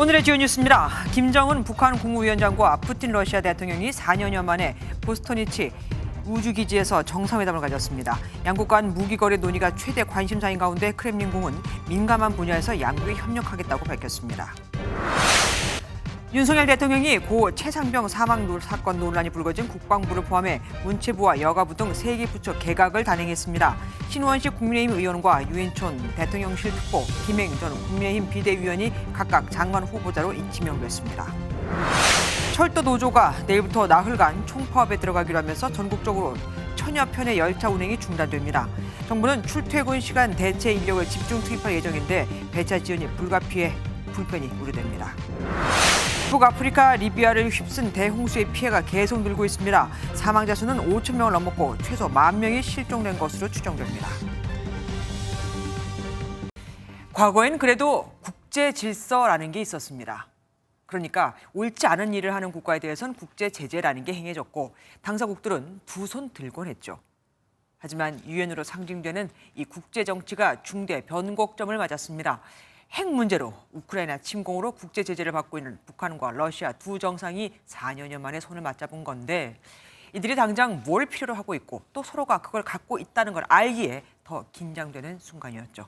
오늘의 주요 뉴스입니다. 김정은 북한 국무위원장과 푸틴 러시아 대통령이 4년여 만에 보스토니치 우주기지에서 정상회담을 가졌습니다. 양국 간 무기거래 논의가 최대 관심사인 가운데 크렘린궁은 민감한 분야에서 양국이 협력하겠다고 밝혔습니다. 윤석열 대통령이 고 최상병 사망 사건 논란이 불거진 국방부를 포함해 문체부와 여가부 등 3개 부처 개각을 단행했습니다. 신원식 국민의힘 의원과 유인촌 대통령실 특보, 김행 전 국민의힘 비대위원이 각각 장관 후보자로 지명됐습니다. 철도 노조가 내일부터 나흘간 총파업에 들어가기로 하면서 전국적으로 천여 편의 열차 운행이 중단됩니다. 정부는 출퇴근 시간 대체 인력을 집중 투입할 예정인데 배차 지연이 불편이 우려됩니다. 북아프리카 리비아를 휩쓴 대홍수의 피해가 계속 늘고 있습니다. 사망자 수는 5천 명을 넘었고 최소 10,000명이 실종된 것으로 추정됩니다. 과거엔 그래도 국제 질서라는 게 있었습니다. 그러니까 옳지 않은 일을 하는 국가에 대해서는 국제 제재라는 게 행해졌고 당사국들은 두 손 들곤 했죠. 하지만 유엔으로 상징되는 이 국제 정치가 중대 변곡점을 맞았습니다. 핵 문제로 우크라이나 침공으로 국제 제재를 받고 있는 북한과 러시아 두 정상이 4년여 만에 손을 맞잡은 건데 이들이 당장 뭘 필요로 하고 있고 또 서로가 그걸 갖고 있다는 걸 알기에 더 긴장되는 순간이었죠.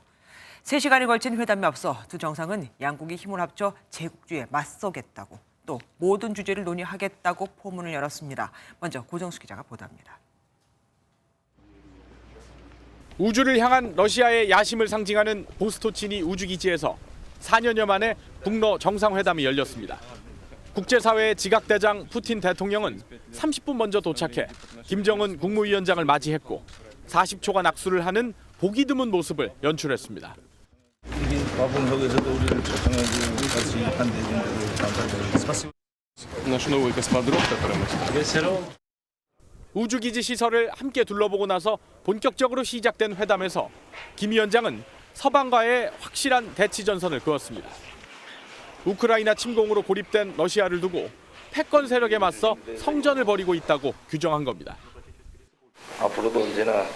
3시간에 걸친 회담에 앞서 두 정상은 양국이 힘을 합쳐 제국주의에 맞서겠다고 또 모든 주제를 논의하겠다고 포문을 열었습니다. 먼저 고정수 기자가 보도합니다. 우주를 향한 러시아의 야심을 상징하는 보스토치니 우주기지에서 4년여 만에 북러 정상회담이 열렸습니다. 국제사회의 지각대장 푸틴 대통령은 30분 먼저 도착해 김정은 국무위원장을 맞이했고 40초간 악수를 하는 보기 드문 모습을 연출했습니다. 이게 과봉역에서도 우리를 초청해주고 같이 한대중으로 감사드립니다. Наш новый космодром, который мы 우주기지 시설을 함께 둘러보고 나서 본격적으로 시작된 회담에서 김 위원장은 서방과의 확실한 대치 전선을 그었습니다. 우크라이나 침공으로 고립된 러시아를 두고 패권 세력에 맞서 성전을 벌이고 있다고 규정한 겁니다. 앞으로도 언제나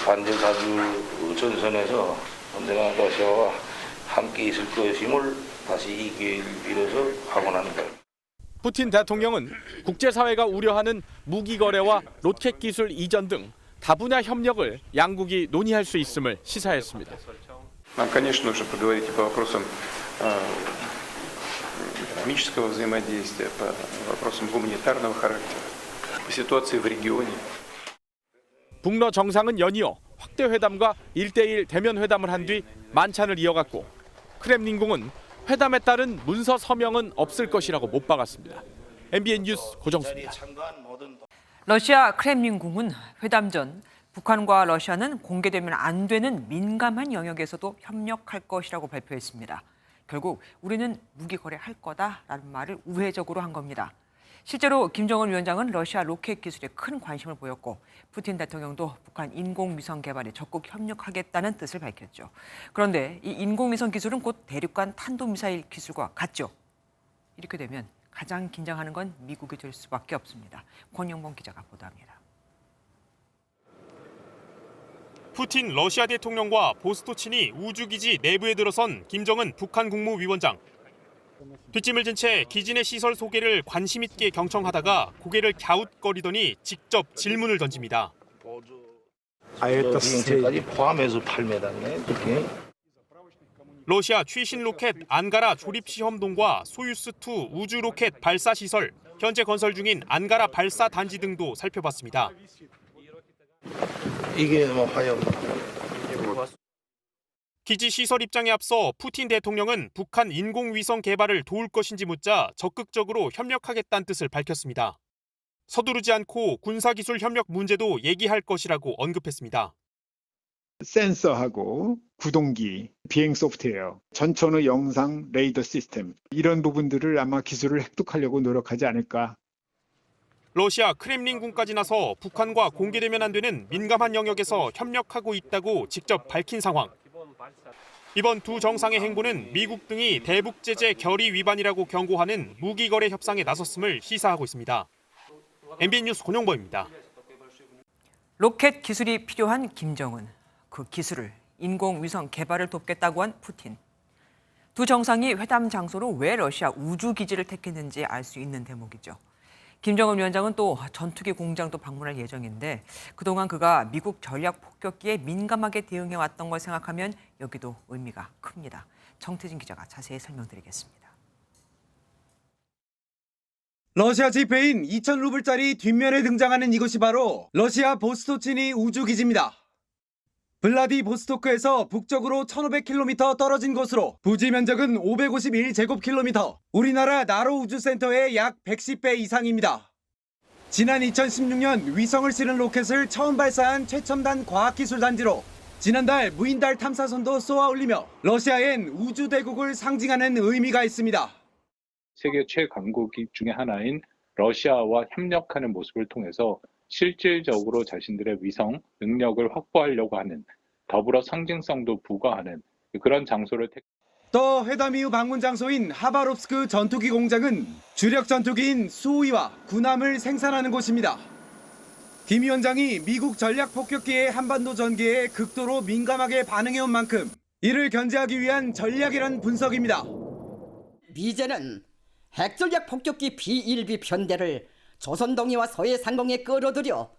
반전 자주 전선에서 언제나 러시아와 함께 있을 것임을 다시 이 기회를 빌어서 확언합니다. 푸틴 대통령은 국제사회가 우려하는 무기 거래와 로켓 기술 이전 등 다분야 협력을 양국이 논의할 수 있음을 시사했습니다. Нам, конечно, нужно поговорить по вопросам экономического взаимодействия, по вопросам гуманитарного характера, по ситуации в регионе. 북러 정상은 연이어 확대 회담과 1대1 대면 회담을 한 뒤 만찬을 이어갔고 크렘린궁은 회담에 따른 문서 서명은 없을 것이라고 못 박았습니다. MBN 뉴스 고정수입니다. 러시아 크렘린궁은 회담 전 북한과 러시아는 공개되면 안 되는 민감한 영역에서도 협력할 것이라고 발표했습니다. 결국 우리는 무기 거래할 거다라는 말을 우회적으로 한 겁니다. 실제로 김정은 위원장은 러시아 로켓 기술에 큰 관심을 보였고 푸틴 대통령도 북한 인공위성 개발에 적극 협력하겠다는 뜻을 밝혔죠. 그런데 이 인공위성 기술은 곧 대륙간 탄도미사일 기술과 같죠. 이렇게 되면 가장 긴장하는 건 미국이 될 수밖에 없습니다. 권영범 기자가 보도합니다. 푸틴 러시아 대통령과 보스토치니 우주기지 내부에 들어선 김정은 북한 국무위원장. 뒷짐을 진 채 기지 내 시설 소개를 관심 있게 경청하다가 고개를 갸웃거리더니 직접 질문을 던집니다. 비행체까지 포함해서 8m네. 러시아 최신 로켓 안가라 조립 시험동과 소유스2 우주 로켓 발사 시설, 현재 건설 중인 안가라 발사 단지 등도 살펴봤습니다. 이게 뭐 화염. 기지 시설 입장에 앞서 푸틴 대통령은 북한 인공위성 개발을 도울 것인지 묻자 적극적으로 협력하겠다는 뜻을 밝혔습니다. 서두르지 않고 군사기술 협력 문제도 얘기할 것이라고 언급했습니다. 센서하고 구동기, 비행 소프트웨어, 전천후 영상 레이더 시스템 이런 부분들을 아마 기술을 획득하려고 노력하지 않을까. 러시아 크렘린궁까지 나서 북한과 공개되면 안 되는 민감한 영역에서 협력하고 있다고 직접 밝힌 상황. 이번 두 정상의 행보는 미국 등이 대북 제재 결의 위반이라고 경고하는 무기 거래 협상에 나섰음을 시사하고 있습니다. MBN 뉴스 권영범입니다. 로켓 기술이 필요한 김정은, 그 기술을 인공위성 개발을 돕겠다고 한 푸틴. 두 정상이 회담 장소로 왜 러시아 우주기지를 택했는지 알 수 있는 대목이죠. 김정은 위원장은 또 전투기 공장도 방문할 예정인데 그동안 그가 미국 전략 폭격기에 민감하게 대응해왔던 걸 생각하면 여기도 의미가 큽니다. 정태진 기자가 자세히 설명드리겠습니다. 러시아 지폐인 2,000루블짜리 뒷면에 등장하는 이곳이 바로 러시아 보스토치니 우주기지입니다. 블라디보스토크에서 북쪽으로 1,500km 떨어진 곳으로 부지 면적은 551제곱킬로미터, 우리나라 나로 우주센터의 약 110배 이상입니다. 지난 2016년 위성을 실은 로켓을 처음 발사한 최첨단 과학기술단지로 지난달 무인달 탐사선도 쏘아 올리며 러시아엔 우주대국을 상징하는 의미가 있습니다. 세계 최강국 중에 하나인 러시아와 협력하는 모습을 통해서 실질적으로 자신들의 위성 능력을 확보하려고 하는, 더불어 상징성도 부과하는 그런 장소를 또 회담 이후 방문 장소인 하바롭스크 전투기 공장은 주력 전투기인 수호이와 군함을 생산하는 곳입니다. 김 위원장이 미국 전략 폭격기의 한반도 전개에 극도로 민감하게 반응해온 만큼 이를 견제하기 위한 전략이란 분석입니다. 미제는 핵전략 폭격기 B-1B 편대를 조선동해와 서해 상공에 끌어들여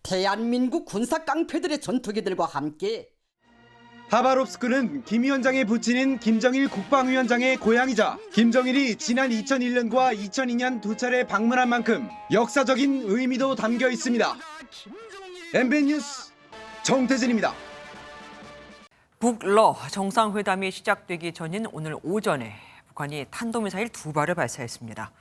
대한민국 군사 깡패들의 전투기들과 함께 하바롭스크는 김 위원장의 부친인 김정일 국방위원장의 고향이자 김정일이 지난 2001년과 2002년 두 차례 방문한 만큼 역사적인 의미도 담겨 있습니다. MBN 뉴스 정태진입니다. 북러 정상회담이 시작되기 전인 오늘 오전에 북한이 탄도미사일 2발을 발사했습니다.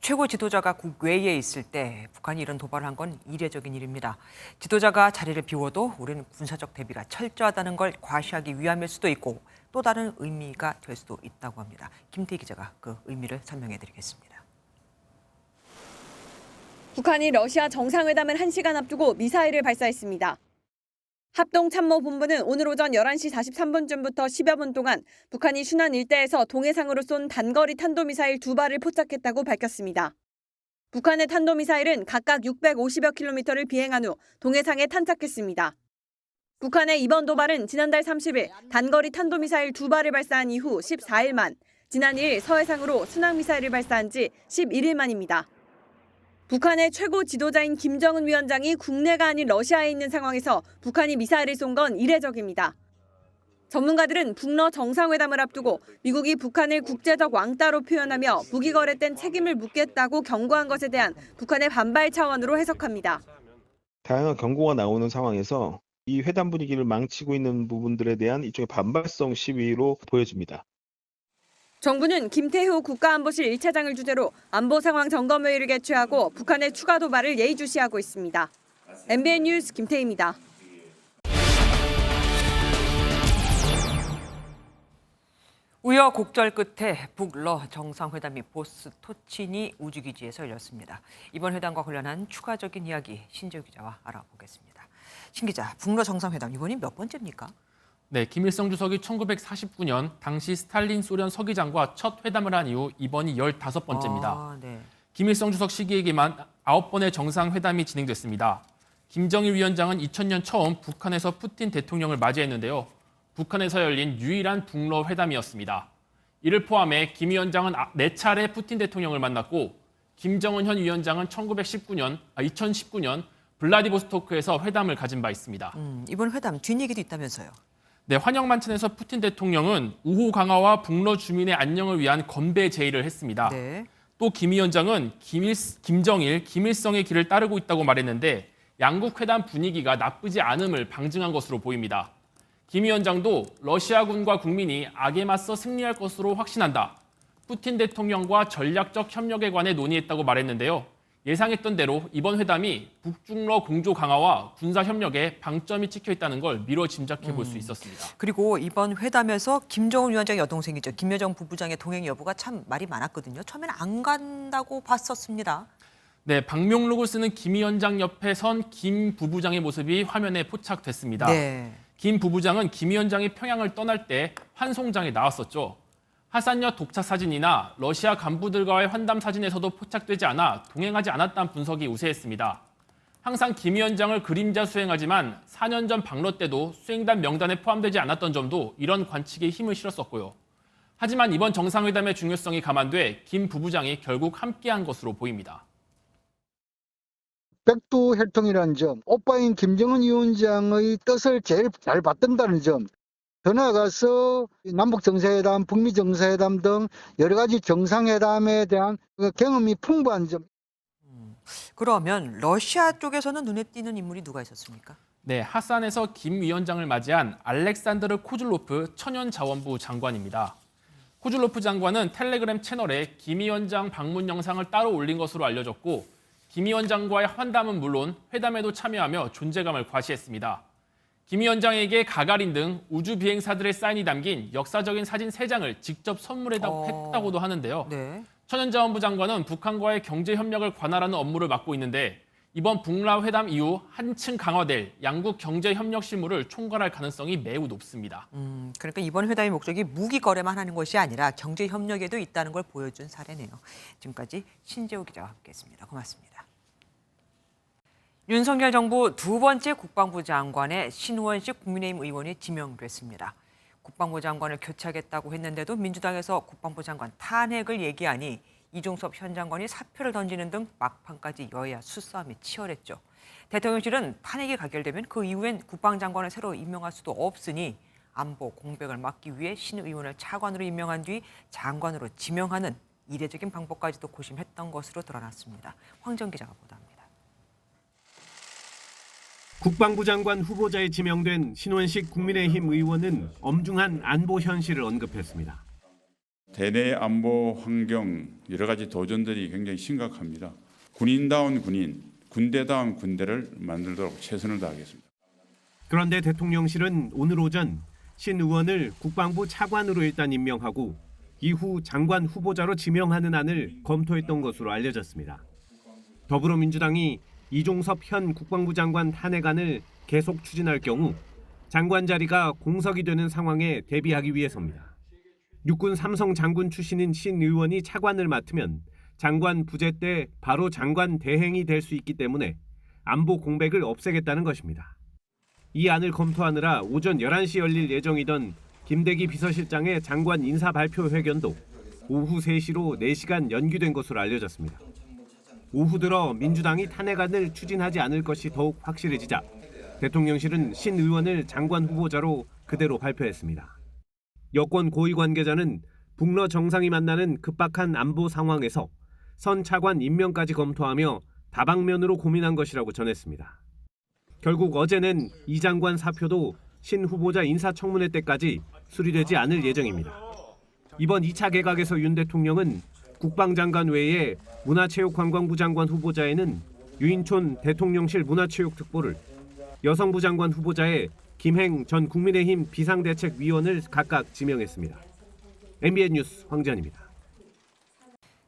최고 지도자가 국외에 있을 때 북한이 이런 도발을 한 건 이례적인 일입니다. 지도자가 자리를 비워도 우리는 군사적 대비가 철저하다는 걸 과시하기 위함일 수도 있고 또 다른 의미가 될 수도 있다고 합니다. 김태희 기자가 그 의미를 설명해 드리겠습니다. 북한이 러시아 정상회담을 1시간 앞두고 미사일을 발사했습니다. 합동참모본부는 오늘 오전 11시 43분쯤부터 10여 분 동안 북한이 순안 일대에서 동해상으로 쏜 단거리 탄도미사일 2발을 포착했다고 밝혔습니다. 북한의 탄도미사일은 각각 650여 킬로미터를 비행한 후 동해상에 탄착했습니다. 북한의 이번 도발은 지난달 30일 단거리 탄도미사일 2발을 발사한 이후 14일 만, 지난 2일 서해상으로 순항미사일을 발사한 지 11일 만입니다. 북한의 최고 지도자인 김정은 위원장이 국내가 아닌 러시아에 있는 상황에서 북한이 미사일을 쏜 건 이례적입니다. 전문가들은 북러 정상회담을 앞두고 미국이 북한을 국제적 왕따로 표현하며 무기 거래 땐 책임을 묻겠다고 경고한 것에 대한 북한의 반발 차원으로 해석합니다. 다양한 경고가 나오는 상황에서 이 회담 분위기를 망치고 있는 부분들에 대한 일종의 반발성 시위로 보여집니다. 정부는 김태효 국가안보실 1차장을 주재로 안보 상황 점검회의를 개최하고 북한의 추가 도발을 예의주시하고 있습니다. MBN 뉴스 김태희입니다. 우여곡절 끝에 북러 정상회담이 보스토치니 우주기지에서 열렸습니다. 이번 회담과 관련한 추가적인 이야기 신재우 기자와 알아보겠습니다. 신 기자, 북러 정상회담 이번이 몇 번째입니까? 네, 김일성 주석이 1949년 당시 스탈린 소련 서기장과 첫 회담을 한 이후 이번이 15번째입니다. 네. 김일성 주석 시기에만 9번의 정상회담이 진행됐습니다. 김정일 위원장은 2000년 처음 북한에서 푸틴 대통령을 맞이했는데요. 북한에서 열린 유일한 북러 회담이었습니다. 이를 포함해 김 위원장은 4차례 푸틴 대통령을 만났고 김정은 현 위원장은 2019년 블라디보스토크에서 회담을 가진 바 있습니다. 이번 회담 뒷얘기도 있다면서요? 네, 환영 만찬에서 푸틴 대통령은 우호 강화와 북러 주민의 안녕을 위한 건배 제의를 했습니다. 네. 또 김 위원장은 김정일, 김일성의 길을 따르고 있다고 말했는데 양국 회담 분위기가 나쁘지 않음을 방증한 것으로 보입니다. 김 위원장도 러시아군과 국민이 악에 맞서 승리할 것으로 확신한다. 푸틴 대통령과 전략적 협력에 관해 논의했다고 말했는데요. 예상했던 대로 이번 회담이 북중러 공조 강화와 군사 협력에 방점이 찍혀 있다는 걸 미뤄 짐작해 볼 수 있었습니다. 그리고 이번 회담에서 김정은 위원장의 여동생이죠. 김여정 부부장의 동행 여부가 참 말이 많았거든요. 처음에는 안 간다고 봤었습니다. 네, 방명록을 쓰는 김 위원장 옆에 선 김 부부장의 모습이 화면에 포착됐습니다. 네. 김 부부장은 김 위원장이 평양을 떠날 때 환송장에 나왔었죠. 하산여 독차 사진이나 러시아 간부들과의 환담 사진에서도 포착되지 않아 동행하지 않았다는 분석이 우세했습니다. 항상 김 위원장을 그림자 수행하지만 4년 전 방러 때도 수행단 명단에 포함되지 않았던 점도 이런 관측에 힘을 실었었고요. 하지만 이번 정상회담의 중요성이 감안돼 김 부부장이 결국 함께한 것으로 보입니다. 백두혈통이라는 점, 오빠인 김정은 위원장의 뜻을 제일 잘 받든다는 점, 더 나아가서 남북 정상회담, 북미 정상회담 등 여러 가지 정상회담에 대한 경험이 풍부한 점. 그러면 러시아 쪽에서는 눈에 띄는 인물이 누가 있었습니까? 네, 하산에서 김 위원장을 맞이한 알렉산드르 코즐로프 천연자원부 장관입니다. 코즐로프 장관은 텔레그램 채널에 김 위원장 방문 영상을 따로 올린 것으로 알려졌고 김 위원장과의 환담은 물론 회담에도 참여하며 존재감을 과시했습니다. 김 위원장에게 가가린 등 우주 비행사들의 사인이 담긴 역사적인 사진 3장을 직접 선물했다고도 하는데요. 네. 천연자원부 장관은 북한과의 경제 협력을 관할하는 업무를 맡고 있는데 이번 북라 회담 이후 한층 강화될 양국 경제 협력 실무를 총괄할 가능성이 매우 높습니다. 그러니까 이번 회담의 목적이 무기 거래만 하는 것이 아니라 경제 협력에도 있다는 걸 보여준 사례네요. 지금까지 신재호 기자와 함께했습니다. 고맙습니다. 윤석열 정부 두 번째 국방부 장관에 신우원식 국민의힘 의원이 지명됐습니다. 국방부 장관을 교체하겠다고 했는데도 민주당에서 국방부 장관 탄핵을 얘기하니 이종섭 현 장관이 사표를 던지는 등 막판까지 여야 수싸움이 치열했죠. 대통령실은 탄핵이 가결되면 그 이후엔 국방장관을 새로 임명할 수도 없으니 안보 공백을 막기 위해 신 의원을 차관으로 임명한 뒤 장관으로 지명하는 이례적인 방법까지도 고심했던 것으로 드러났습니다. 황정 기자가 보도합니다. 국방부 장관 후보자에 지명된 신원식 국민의힘 의원은 엄중한 안보 현실을 언급했습니다. 대내 안보 환경 여러 가지 도전들이 굉장히 심각합니다. 군인다운 군인, 군대다운 군대를 만들도록 최선을 다하겠습니다. 그런데 대통령실은 오늘 오전 신 의원을 국방부 차관으로 일단 임명하고 이후 장관 후보자로 지명하는 안을 검토했던 것으로 알려졌습니다. 더불어민주당이 이종섭 현 국방부 장관 탄핵안을 계속 추진할 경우 장관 자리가 공석이 되는 상황에 대비하기 위해서입니다. 육군 삼성 장군 출신인 신 의원이 차관을 맡으면 장관 부재 때 바로 장관 대행이 될 수 있기 때문에 안보 공백을 없애겠다는 것입니다. 이 안을 검토하느라 오전 11시 열릴 예정이던 김대기 비서실장의 장관 인사 발표 회견도 오후 3시로 4시간 연기된 것으로 알려졌습니다. 오후 들어 민주당이 탄핵안을 추진하지 않을 것이 더욱 확실해지자 대통령실은 신 의원을 장관 후보자로 그대로 발표했습니다. 여권 고위 관계자는 북러 정상이 만나는 급박한 안보 상황에서 선 차관 임명까지 검토하며 다방면으로 고민한 것이라고 전했습니다. 결국 어제는 이 장관 사표도 신 후보자 인사청문회 때까지 수리되지 않을 예정입니다. 이번 2차 개각에서 윤 대통령은 국방장관 외에 문화체육관광부 장관 후보자에는 유인촌 대통령실 문화체육특보를, 여성부 장관 후보자에 김행 전 국민의힘 비상대책위원을 각각 지명했습니다. MBN 뉴스 황재환입니다.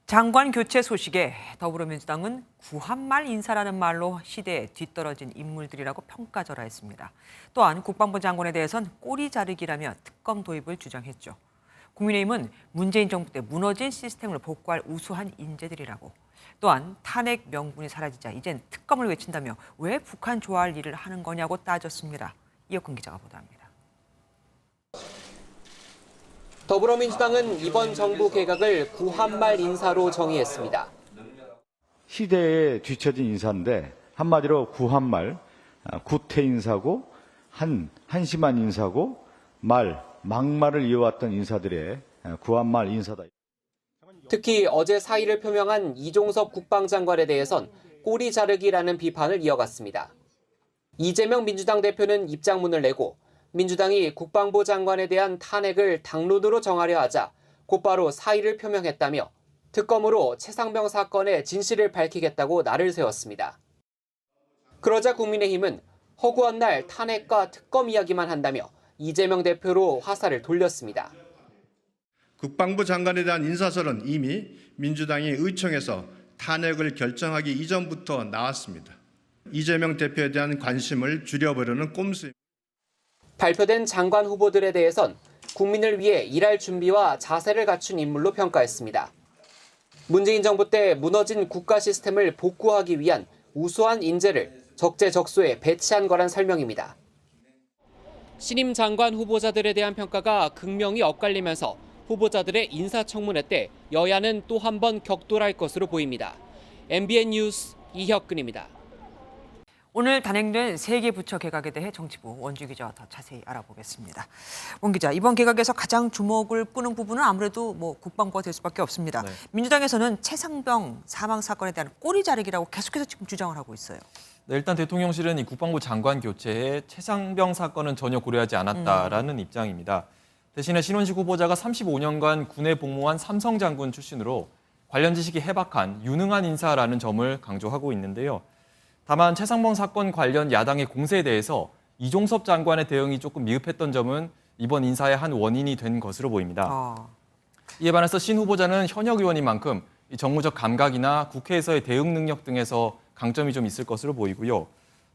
장관 교체 소식에 더불어민주당은 구한말 인사라는 말로 시대에 뒤떨어진 인물들이라고 평가절하했습니다. 또한 국방부 장관에 대해선 꼬리 자르기라며 특검 도입을 주장했죠. 국민의힘은 문재인 정부 때 무너진 시스템을 복구할 우수한 인재들이라고, 또한 탄핵 명분이 사라지자 이젠 특검을 외친다며 왜 북한 좋아할 일을 하는 거냐고 따졌습니다. 이혁근 기자가 보도합니다. 더불어민주당은 이번 정부 개각을 구한말 인사로 정의했습니다. 시대에 뒤처진 인사인데 한마디로 구한말, 구태 인사고 한심한 인사고 막말을 이어왔던 인사들의 구한말 인사다. 특히 어제 사의를 표명한 이종섭 국방장관에 대해선 꼬리 자르기라는 비판을 이어갔습니다. 이재명 민주당 대표는 입장문을 내고 민주당이 국방부 장관에 대한 탄핵을 당론으로 정하려 하자 곧바로 사의를 표명했다며 특검으로 최상병 사건의 진실을 밝히겠다고 날을 세웠습니다. 그러자 국민의힘은 허구한 날 탄핵과 특검 이야기만 한다며 이재명 대표로 화살을 돌렸습니다. 국방부 장관에 대한 인사설은 이미 민주당이 의총에서 탄핵을 결정하기 이전부터 나왔습니다. 이재명 대표에 대한 관심을 줄여보려는 꼼수입니다. 발표된 장관 후보들에 대해선 국민을 위해 일할 준비와 자세를 갖춘 인물로 평가했습니다. 문재인 정부 때 무너진 국가 시스템을 복구하기 위한 우수한 인재를 적재적소에 배치한 거란 설명입니다. 신임 장관 후보자들에 대한 평가가 극명히 엇갈리면서 후보자들의 인사청문회 때 여야는 또 한 번 격돌할 것으로 보입니다. MBN 뉴스 이혁근입니다. 오늘 단행된 3개 부처 개각에 대해 정치부 원주 기자와 더 자세히 알아보겠습니다. 원 기자, 이번 개각에서 가장 주목을 끄는 부분은 아무래도 국방부가 될 수밖에 없습니다. 네. 민주당에서는 최상병 사망 사건에 대한 꼬리 자르기라고 계속해서 지금 주장을 하고 있어요. 네, 일단 대통령실은 이 국방부 장관 교체에 최상병 사건은 전혀 고려하지 않았다라는 입장입니다. 대신에 신원식 후보자가 35년간 군에 복무한 삼성 장군 출신으로 관련 지식이 해박한 유능한 인사라는 점을 강조하고 있는데요. 다만 최상병 사건 관련 야당의 공세에 대해서 이종섭 장관의 대응이 조금 미흡했던 점은 이번 인사의 한 원인이 된 것으로 보입니다. 이에 반해서 신 후보자는 현역 의원인 만큼 이 정무적 감각이나 국회에서의 대응 능력 등에서 강점이 좀 있을 것으로 보이고요.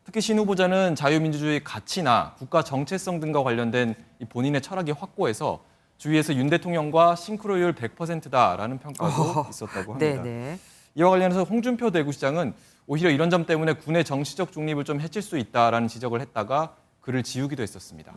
특히 신 후보자는 자유민주주의 가치나 국가 정체성 등과 관련된 이 본인의 철학이 확고해서 주위에서 윤 대통령과 싱크로율 100%다라는 평가도 있었다고 합니다. 네네. 이와 관련해서 홍준표 대구시장은 오히려 이런 점 때문에 군의 정치적 중립을 좀 해칠 수 있다라는 지적을 했다가 그를 지우기도 했었습니다.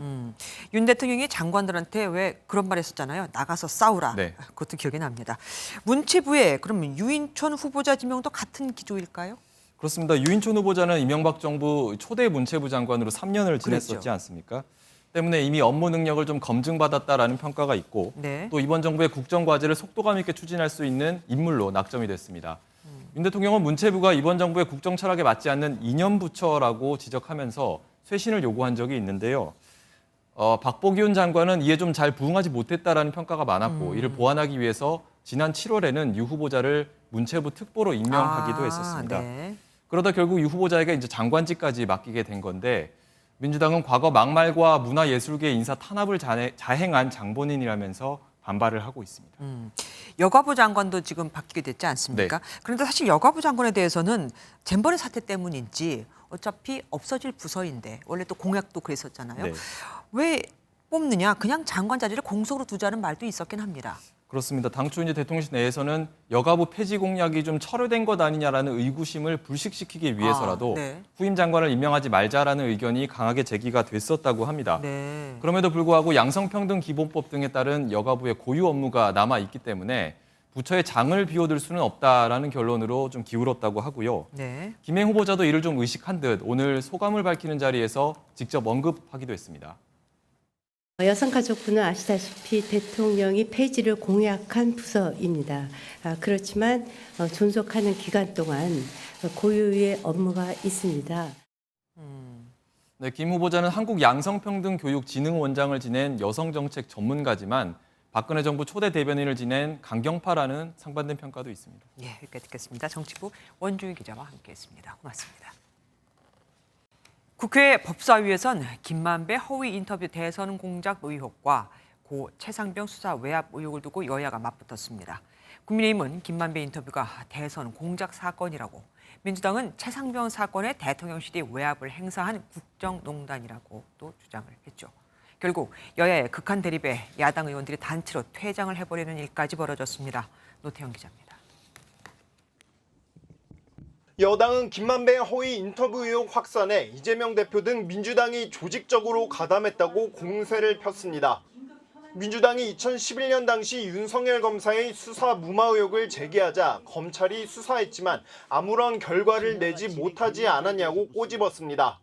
윤 대통령이 장관들한테 왜 그런 말 했었잖아요. 나가서 싸우라. 네. 그것도 기억이 납니다. 문체부에 그러면 유인촌 후보자 지명도 같은 기조일까요? 그렇습니다. 유인촌 후보자는 이명박 정부 초대 문체부 장관으로 3년을 지냈었지 그랬죠. 않습니까? 때문에 이미 업무 능력을 좀 검증받았다라는 평가가 있고 네. 또 이번 정부의 국정과제를 속도감 있게 추진할 수 있는 인물로 낙점이 됐습니다. 윤 대통령은 문체부가 이번 정부의 국정 철학에 맞지 않는 이념 부처라고 지적하면서 쇄신을 요구한 적이 있는데요. 박보기훈 장관은 이에 좀 잘 부응하지 못했다라는 평가가 많았고 이를 보완하기 위해서 지난 7월에는 유 후보자를 문체부 특보로 임명하기도 했었습니다. 네. 그러다 결국 유 후보자에게 이제 장관직까지 맡기게 된 건데 민주당은 과거 막말과 문화예술계 인사 탄압을 자행한 장본인이라면서 반발을 하고 있습니다. 여가부 장관도 지금 바뀌게 됐지 않습니까? 네. 그런데 사실 여가부 장관에 대해서는 잼버리 사태 때문인지 어차피 없어질 부서인데 원래 또 공약도 그랬었잖아요. 네. 왜 뽑느냐? 그냥 장관 자리를 공석으로 두자는 말도 있었긴 합니다. 그렇습니다. 당초 이제 대통령실 내에서는 여가부 폐지 공약이 좀 철회된 것 아니냐라는 의구심을 불식시키기 위해서라도 네. 후임 장관을 임명하지 말자라는 의견이 강하게 제기가 됐었다고 합니다. 네. 그럼에도 불구하고 양성평등 기본법 등에 따른 여가부의 고유 업무가 남아 있기 때문에 부처의 장을 비워둘 수는 없다라는 결론으로 좀 기울었다고 하고요. 네. 김행 후보자도 이를 좀 의식한 듯 오늘 소감을 밝히는 자리에서 직접 언급하기도 했습니다. 여성가족부는 아시다시피 대통령이 폐지를 공약한 부서입니다. 그렇지만 존속하는 기간 동안 고유의 업무가 있습니다. 네, 김 후보자는 한국양성평등교육진흥원장을 지낸 여성정책 전문가지만 박근혜 정부 초대 대변인을 지낸 강경파라는 상반된 평가도 있습니다. 예, 여기까지 듣겠습니다. 정치부 원주희 기자와 함께했습니다. 고맙습니다. 국회 법사위에선 김만배 허위 인터뷰 대선 공작 의혹과 고 최상병 수사 외압 의혹을 두고 여야가 맞붙었습니다. 국민의힘은 김만배 인터뷰가 대선 공작 사건이라고, 민주당은 최상병 사건에 대통령실이 외압을 행사한 국정농단이라고 또 주장을 했죠. 결국 여야의 극한 대립에 야당 의원들이 단체로 퇴장을 해버리는 일까지 벌어졌습니다. 노태영 기자입니다. 여당은 김만배 허위 인터뷰 의혹 확산에 이재명 대표 등 민주당이 조직적으로 가담했다고 공세를 폈습니다. 민주당이 2011년 당시 윤석열 검사의 수사 무마 의혹을 제기하자 검찰이 수사했지만 아무런 결과를 내지 못하지 않았냐고 꼬집었습니다.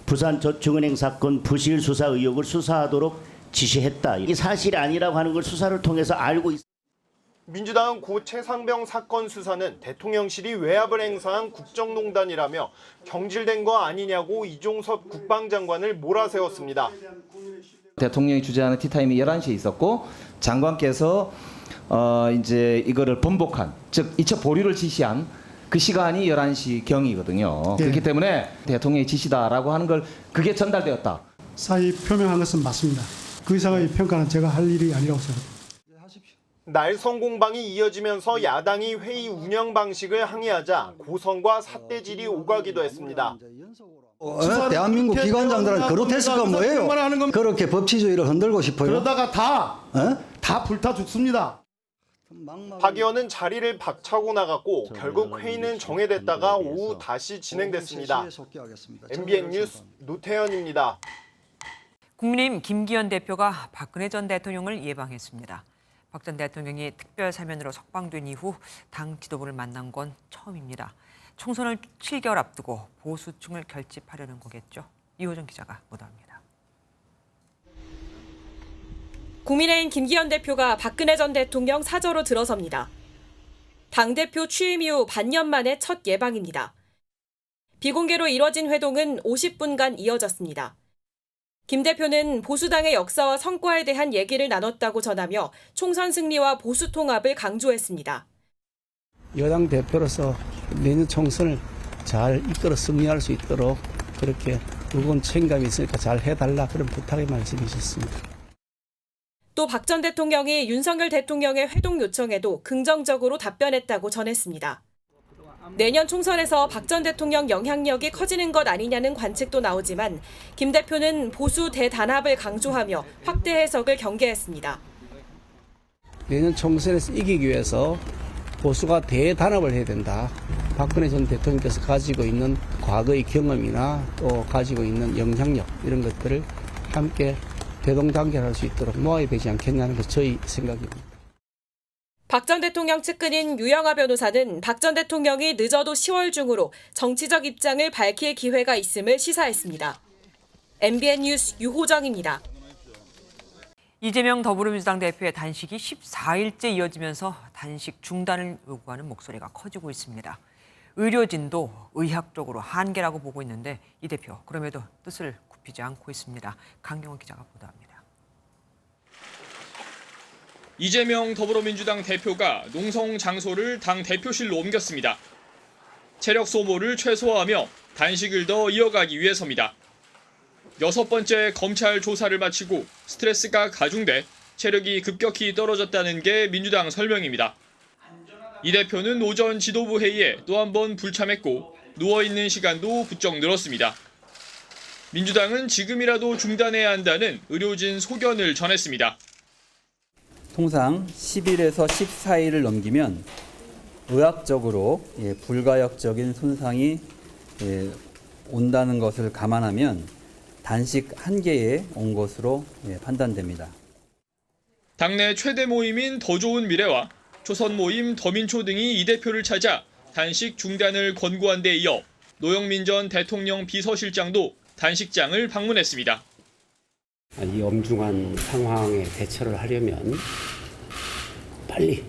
부산저축은행 사건 부실 수사 의혹을 수사하도록 지시했다. 이게 사실이 아니라고 하는 걸 수사를 통해서 알고 있습니다. 민주당은 고 최상병 사건 수사는 대통령실이 외압을 행사한 국정농단이라며 경질된 거 아니냐고 이종섭 국방장관을 몰아세웠습니다. 대통령이 주재하는 티타임이 11시에 있었고 장관께서 이제 이거를 번복한, 즉 이첩 보류를 지시한 그 시간이 11시 경이거든요. 그렇기 때문에 대통령의 지시다라고 하는 걸 그게 전달되었다. 사의 표명한 것은 맞습니다. 그 이상의 평가는 제가 할 일이 아니라고 생각합니다. 날선 공방이 이어지면서 야당이 회의 운영 방식을 항의하자 고성과 삿대질이 오가기도 했습니다. 대한민국 기관장들은 그로테스크가 뭐예요? 그렇게 법치주의를 흔들고 싶어요? 그러다가 다 불타 죽습니다. 박 의원은 자리를 박차고 나갔고 결국 회의는 정회됐다가 오후 다시 진행됐습니다. MBN 뉴스 노태현입니다. 국민의힘 김기현 대표가 박근혜 전 대통령을 예방했습니다. 박 전 대통령이 특별 사면으로 석방된 이후 당 지도부를 만난 건 처음입니다. 총선을 7개월 앞두고 보수층을 결집하려는 거겠죠. 이호정 기자가 보도합니다. 국민의힘 김기현 대표가 박근혜 전 대통령 사저로 들어섭니다. 당대표 취임 이후 반년 만에 첫 예방입니다. 비공개로 이뤄진 회동은 50분간 이어졌습니다. 김 대표는 보수당의 역사와 성과에 대한 얘기를 나눴다고 전하며 총선 승리와 보수 통합을 강조했습니다. 여당 대표로서 내년 총선을 잘 이끌어 승리할 수 있도록 그렇게 무거운 책임감이 있으니까 잘 해달라 그런 부탁의 말씀이셨습니다. 또 박 전 대통령이 윤석열 대통령의 회동 요청에도 긍정적으로 답변했다고 전했습니다. 내년 총선에서 박 전 대통령 영향력이 커지는 것 아니냐는 관측도 나오지만 김 대표는 보수 대단합을 강조하며 확대 해석을 경계했습니다. 내년 총선에서 이기기 위해서 보수가 대단합을 해야 된다. 박근혜 전 대통령께서 가지고 있는 과거의 경험이나 또 가지고 있는 영향력 이런 것들을 함께 대동단결할 수 있도록 모아야 되지 않겠냐는 것이 저희 생각입니다. 박 전 대통령 측근인 유영하 변호사는 박 전 대통령이 늦어도 10월 중으로 정치적 입장을 밝힐 기회가 있음을 시사했습니다. MBN 뉴스 유호정입니다. 이재명 더불어민주당 대표의 단식이 14일째 이어지면서 단식 중단을 요구하는 목소리가 커지고 있습니다. 의료진도 의학적으로 한계라고 보고 있는데 이 대표 그럼에도 뜻을 굽히지 않고 있습니다. 강경원 기자가 보도합니다. 이재명 더불어민주당 대표가 농성 장소를 당 대표실로 옮겼습니다. 체력 소모를 최소화하며 단식을 더 이어가기 위해서입니다. 6번째 검찰 조사를 마치고 스트레스가 가중돼 체력이 급격히 떨어졌다는 게 민주당 설명입니다. 이 대표는 오전 지도부 회의에 또 한 번 불참했고 누워있는 시간도 부쩍 늘었습니다. 민주당은 지금이라도 중단해야 한다는 의료진 소견을 전했습니다. 통상 10일에서 14일을 넘기면 의학적으로 불가역적인 손상이 온다는 것을 감안하면 단식 한계에 온 것으로 판단됩니다. 당내 최대 모임인 더 좋은 미래와 초선 모임 더민초 등이 이 대표를 찾아 단식 중단을 권고한 데 이어 노영민 전 대통령 비서실장도 단식장을 방문했습니다. 이 엄중한 상황에 대처를 하려면 빨리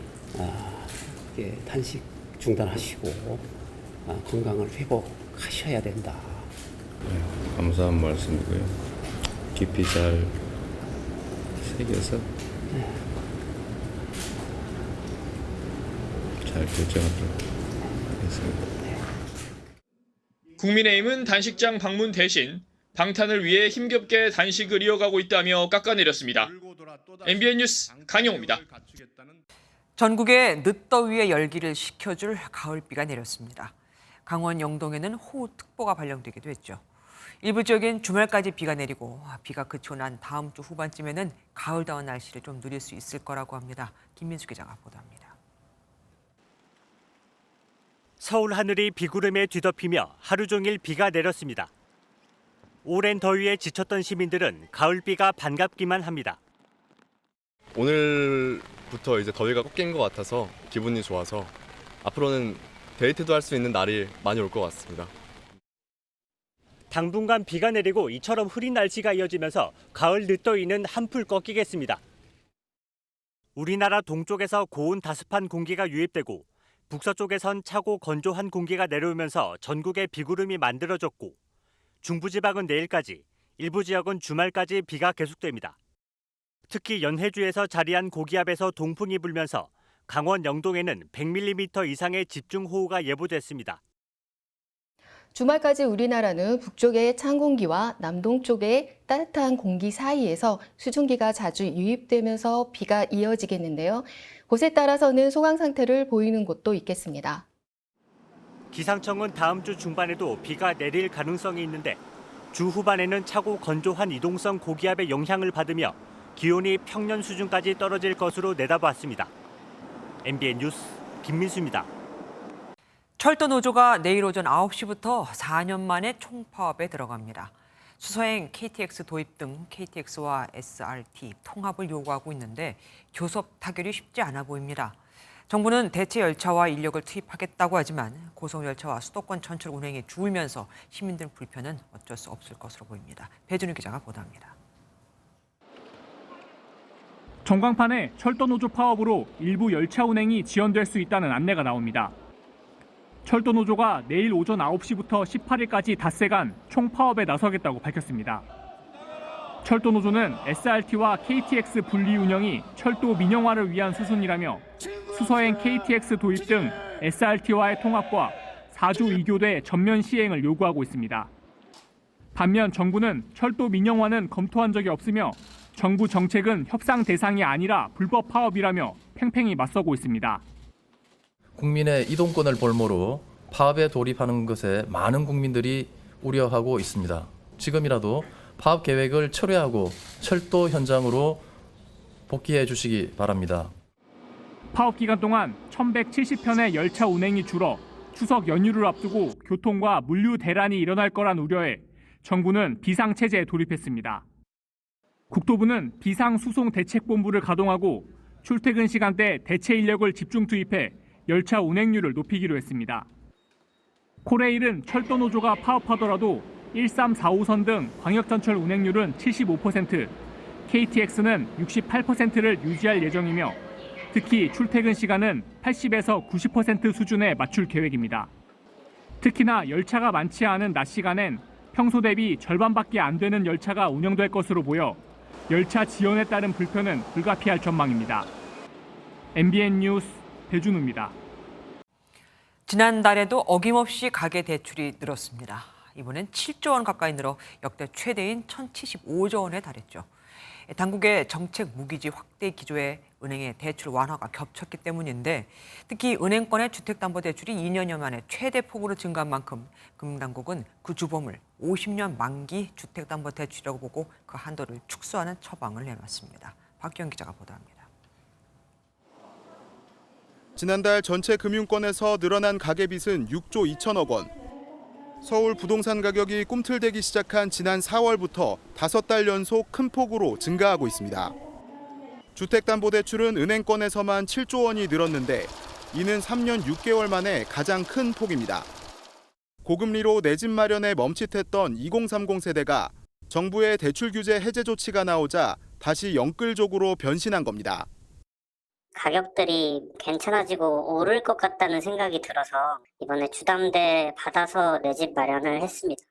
단식 중단하시고 건강을 회복하셔야 된다. 감사한 말씀이고요. 깊이 잘 새겨서 잘 결정하도록 하겠습니다. 국민의힘은 단식장 방문 대신 방탄을 위해 힘겹게 단식을 이어가고 있다며 깎아내렸습니다. MBN 뉴스 강영호입니다. 전국에 늦더위의 열기를 식혀줄 가을비가 내렸습니다. 강원 영동에는 호우특보가 발령되기도 했죠. 일부 지역엔 주말까지 비가 내리고 비가 그치고 난 다음 주 후반쯤에는 가을다운 날씨를 좀 누릴 수 있을 거라고 합니다. 김민수 기자가 보도합니다. 서울 하늘이 비구름에 뒤덮이며 하루 종일 비가 내렸습니다. 오랜 더위에 지쳤던 시민들은 가을비가 반갑기만 합니다. 오늘부터 이제 더위가 꺾인 것 같아서 기분이 좋아서 앞으로는 데이트도 할 수 있는 날이 많이 올 것 같습니다. 당분간 비가 내리고 이처럼 흐린 날씨가 이어지면서 가을 늦더위는 한풀 꺾이겠습니다. 우리나라 동쪽에서 고온 다습한 공기가 유입되고 북서쪽에선 차고 건조한 공기가 내려오면서 전국에 비구름이 만들어졌고 중부지방은 내일까지, 일부 지역은 주말까지 비가 계속됩니다. 특히 연해주에서 자리한 고기압에서 동풍이 불면서 강원 영동에는 100mm 이상의 집중호우가 예보됐습니다. 주말까지 우리나라는 북쪽의 찬 공기와 남동쪽의 따뜻한 공기 사이에서 수증기가 자주 유입되면서 비가 이어지겠는데요. 곳에 따라서는 소강 상태를 보이는 곳도 있겠습니다. 기상청은 다음 주 중반에도 비가 내릴 가능성이 있는데 주 후반에는 차고 건조한 이동성 고기압의 영향을 받으며 기온이 평년 수준까지 떨어질 것으로 내다봤습니다. MBN 뉴스 김민수입니다. 철도 노조가 내일 오전 9시부터 4년 만에 총파업에 들어갑니다. 수서행 KTX 도입 등 KTX와 SRT 통합을 요구하고 있는데 교섭 타결이 쉽지 않아 보입니다. 정부는 대체 열차와 인력을 투입하겠다고 하지만 고속열차와 수도권 전철 운행이 줄면서 시민들 불편은 어쩔 수 없을 것으로 보입니다. 배준우 기자가 보도합니다. 전광판에 철도노조 파업으로 일부 열차 운행이 지연될 수 있다는 안내가 나옵니다. 철도노조가 내일 오전 9시부터 18일까지 닷새간 총파업에 나서겠다고 밝혔습니다. 철도노조는 SRT와 KTX 분리 운영이 철도 민영화를 위한 수순이라며 수서행 KTX 도입 등 SRT와의 통합과 4조 2교대 전면 시행을 요구하고 있습니다. 반면 정부는 철도 민영화는 검토한 적이 없으며 정부 정책은 협상 대상이 아니라 불법 파업이라며 팽팽히 맞서고 있습니다. 국민의 이동권을 볼모로 파업에 돌입하는 것에 많은 국민들이 우려하고 있습니다. 지금이라도 파업 계획을 철회하고 철도 현장으로 복귀해 주시기 바랍니다. 파업 기간 동안 1,170편의 열차 운행이 줄어 추석 연휴를 앞두고 교통과 물류 대란이 일어날 거란 우려에 정부는 비상체제에 돌입했습니다. 국토부는 비상수송대책본부를 가동하고 출퇴근 시간대 대체 인력을 집중 투입해 열차 운행률을 높이기로 했습니다. 코레일은 철도노조가 파업하더라도 13, 4호선 등 광역전철 운행률은 75%, KTX는 68%를 유지할 예정이며 특히 출퇴근 시간은 80에서 90% 수준에 맞출 계획입니다. 특히나 열차가 많지 않은 낮 시간엔 평소 대비 절반밖에 안 되는 열차가 운영될 것으로 보여 열차 지연에 따른 불편은 불가피할 전망입니다. MBN 뉴스 배준우입니다. 지난달에도 어김없이 가계 대출이 늘었습니다. 이번엔 7조 원 가까이 늘어 역대 최대인 1,075조 원에 달했죠. 당국의 정책 무기지 확대 기조에 은행의 대출 완화가 겹쳤기 때문인데 특히 은행권의 주택담보대출이 2년여 만에 최대 폭으로 증가한 만큼 금융당국은 그 주범을 50년 만기 주택담보대출이라고 보고 그 한도를 축소하는 처방을 내놨습니다. 박기영 기자가 보도합니다. 지난달 전체 금융권에서 늘어난 가계빚은 6조 2천억 원. 서울 부동산 가격이 꿈틀대기 시작한 지난 4월부터 5달 연속 큰 폭으로 증가하고 있습니다. 주택담보대출은 은행권에서만 7조 원이 늘었는데 이는 3년 6개월 만에 가장 큰 폭입니다. 고금리로 내 집 마련에 멈칫했던 2030 세대가 정부의 대출 규제 해제 조치가 나오자 다시 영끌족으로 변신한 겁니다. 가격들이 괜찮아지고 오를 것 같다는 생각이 들어서 이번에 주담대 받아서 내 집 마련을 했습니다.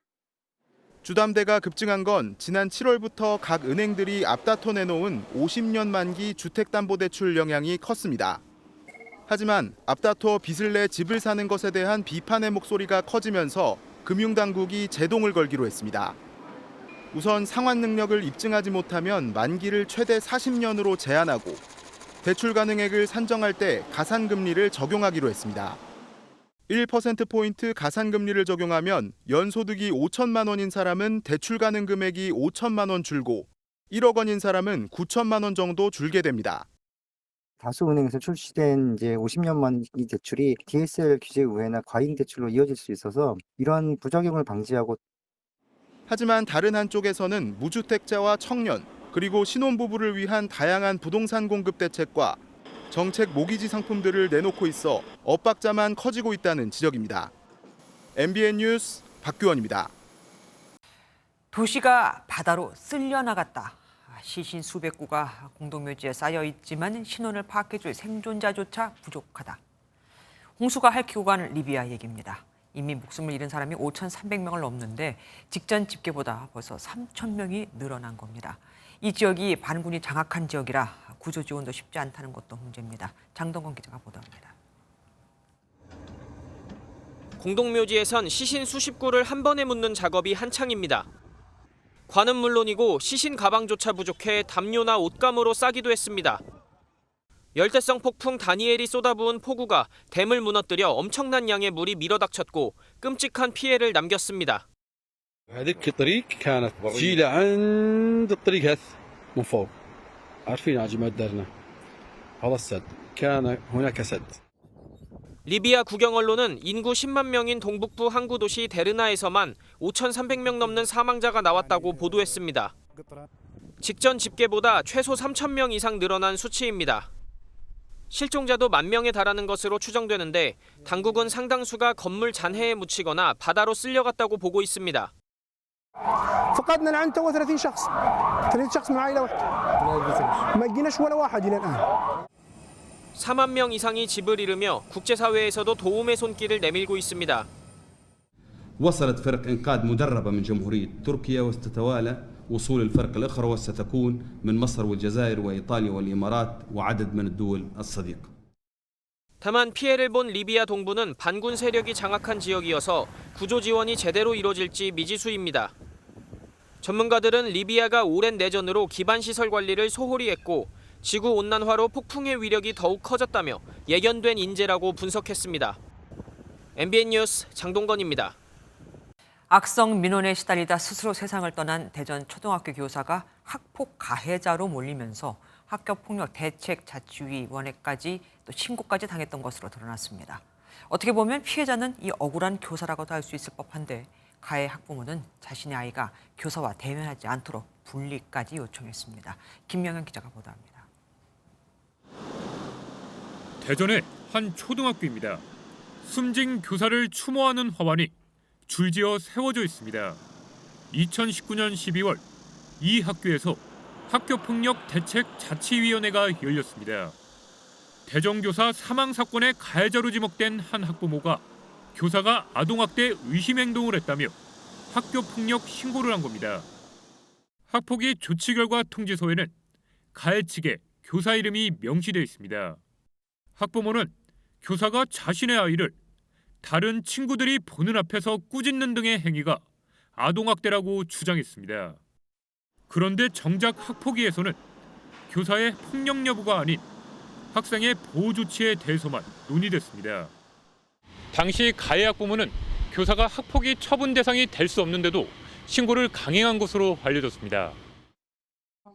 주담대가 급증한 건 지난 7월부터 각 은행들이 앞다퉈 내놓은 50년 만기 주택담보대출 영향이 컸습니다. 하지만 앞다퉈 빚을 내 집을 사는 것에 대한 비판의 목소리가 커지면서 금융당국이 제동을 걸기로 했습니다. 우선 상환 능력을 입증하지 못하면 만기를 최대 40년으로 제한하고 대출 가능액을 산정할 때 가산금리를 적용하기로 했습니다. 1%포인트 가산금리를 적용하면 연소득이 5천만 원인 사람은 대출 가능 금액이 5천만 원 줄고 1억 원인 사람은 9천만 원 정도 줄게 됩니다. 다수 은행에서 출시된 이제 50년 만기 대출이 DSR 규제 우회나 과잉 대출로 이어질 수 있어서 이런 부작용을 방지하고 하지만 다른 한쪽에서는 무주택자와 청년 그리고 신혼부부를 위한 다양한 부동산 공급 대책과 정책 모기지 상품들을 내놓고 있어 엇박자만 커지고 있다는 지적입니다. MBN 뉴스 박규원입니다. 도시가 바다로 쓸려나갔다. 시신 수백 구가 공동묘지에 쌓여 있지만 신원을 파악해줄 생존자조차 부족하다. 홍수가 핥히고 간 리비아 얘기입니다. 이미 목숨을 잃은 사람이 5,300명을 넘는데 직전 집계보다 벌써 3,000명이 늘어난 겁니다. 이 지역이 반군이 장악한 지역이라 구조 지원도 쉽지 않다는 것도 문제입니다. 장동건 기자가 보도합니다. 공동묘지에선 시신 수십 구를 한 번에 묻는 작업이 한창입니다. 관은 물론이고 시신 가방조차 부족해 담요나 옷감으로 싸기도 했습니다. 열대성 폭풍 다니엘이 쏟아부은 폭우가 댐을 무너뜨려 엄청난 양의 물이 밀어닥쳤고 끔찍한 피해를 남겼습니다. هذيك الطريق كانت تجي لعند الطريق هذا من فوق عارفين عجمات درنا هذا السد كان هناك سد 리비아 국영 언론은 인구 10만 명인 동북부 항구 도시 데르나에서만 5,300명 넘는 사망자가 나왔다고 보도했습니다. 직전 집계보다 최소 3,000명 이상 늘어난 수치입니다. 실종자도 10,000명에 달하는 것으로 추정되는데 당국은 상당수가 건물 잔해에 묻히거나 바다로 쓸려갔다고 보고 있습니다. فقدنا الآن تو 30 شخص 30 شخص من عائلة واحدة ما لقيناش ولا واحد إلى الآن 4만 명 이상이 집을 잃으며 국제사회에서도 도움의 손길을 내밀고 있습니다. وصلت فرق إنقاذ مدربة من جمهورية تركيا وستتوالى وصول الفرق الأخرى وستكون من مصر والجزائر وإيطاليا والإمارات وعدد من الدول الصديقة. 다만 피해를 본 리비아 동부는 반군 세력이 장악한 지역이어서 구조 지원이 제대로 이뤄질지 미지수입니다. 전문가들은 리비아가 오랜 내전으로 기반 시설 관리를 소홀히 했고 지구 온난화로 폭풍의 위력이 더욱 커졌다며 예견된 인재라고 분석했습니다. MBN 뉴스 장동건입니다. 악성 민원에 시달리다 스스로 세상을 떠난 대전 초등학교 교사가 학폭 가해자로 몰리면서 학교폭력대책자치위원회까지 또 신고까지 당했던 것으로 드러났습니다. 어떻게 보면 피해자는 이 억울한 교사라고도 할 수 있을 법한데 가해 학부모는 자신의 아이가 교사와 대면하지 않도록 분리까지 요청했습니다. 김명현 기자가 보도합니다. 대전의 한 초등학교입니다. 숨진 교사를 추모하는 화환이 줄지어 세워져 있습니다. 2019년 12월 이 학교에서 학교폭력대책자치위원회가 열렸습니다. 대전교사 사망 사건의 가해자로 지목된 한 학부모가 교사가 아동학대 의심 행동을 했다며 학교폭력 신고를 한 겁니다. 학폭위 조치 결과 통지서에는 가해 측에 교사 이름이 명시되어 있습니다. 학부모는 교사가 자신의 아이를 다른 친구들이 보는 앞에서 꾸짖는 등의 행위가 아동학대라고 주장했습니다. 그런데 정작 학폭위에서는 교사의 폭력 여부가 아닌 학생의 보호 조치에 대해서만 논의됐습니다. 당시 가해 학부모는 교사가 학폭위 처분 대상이 될 수 없는데도 신고를 강행한 것으로 알려졌습니다.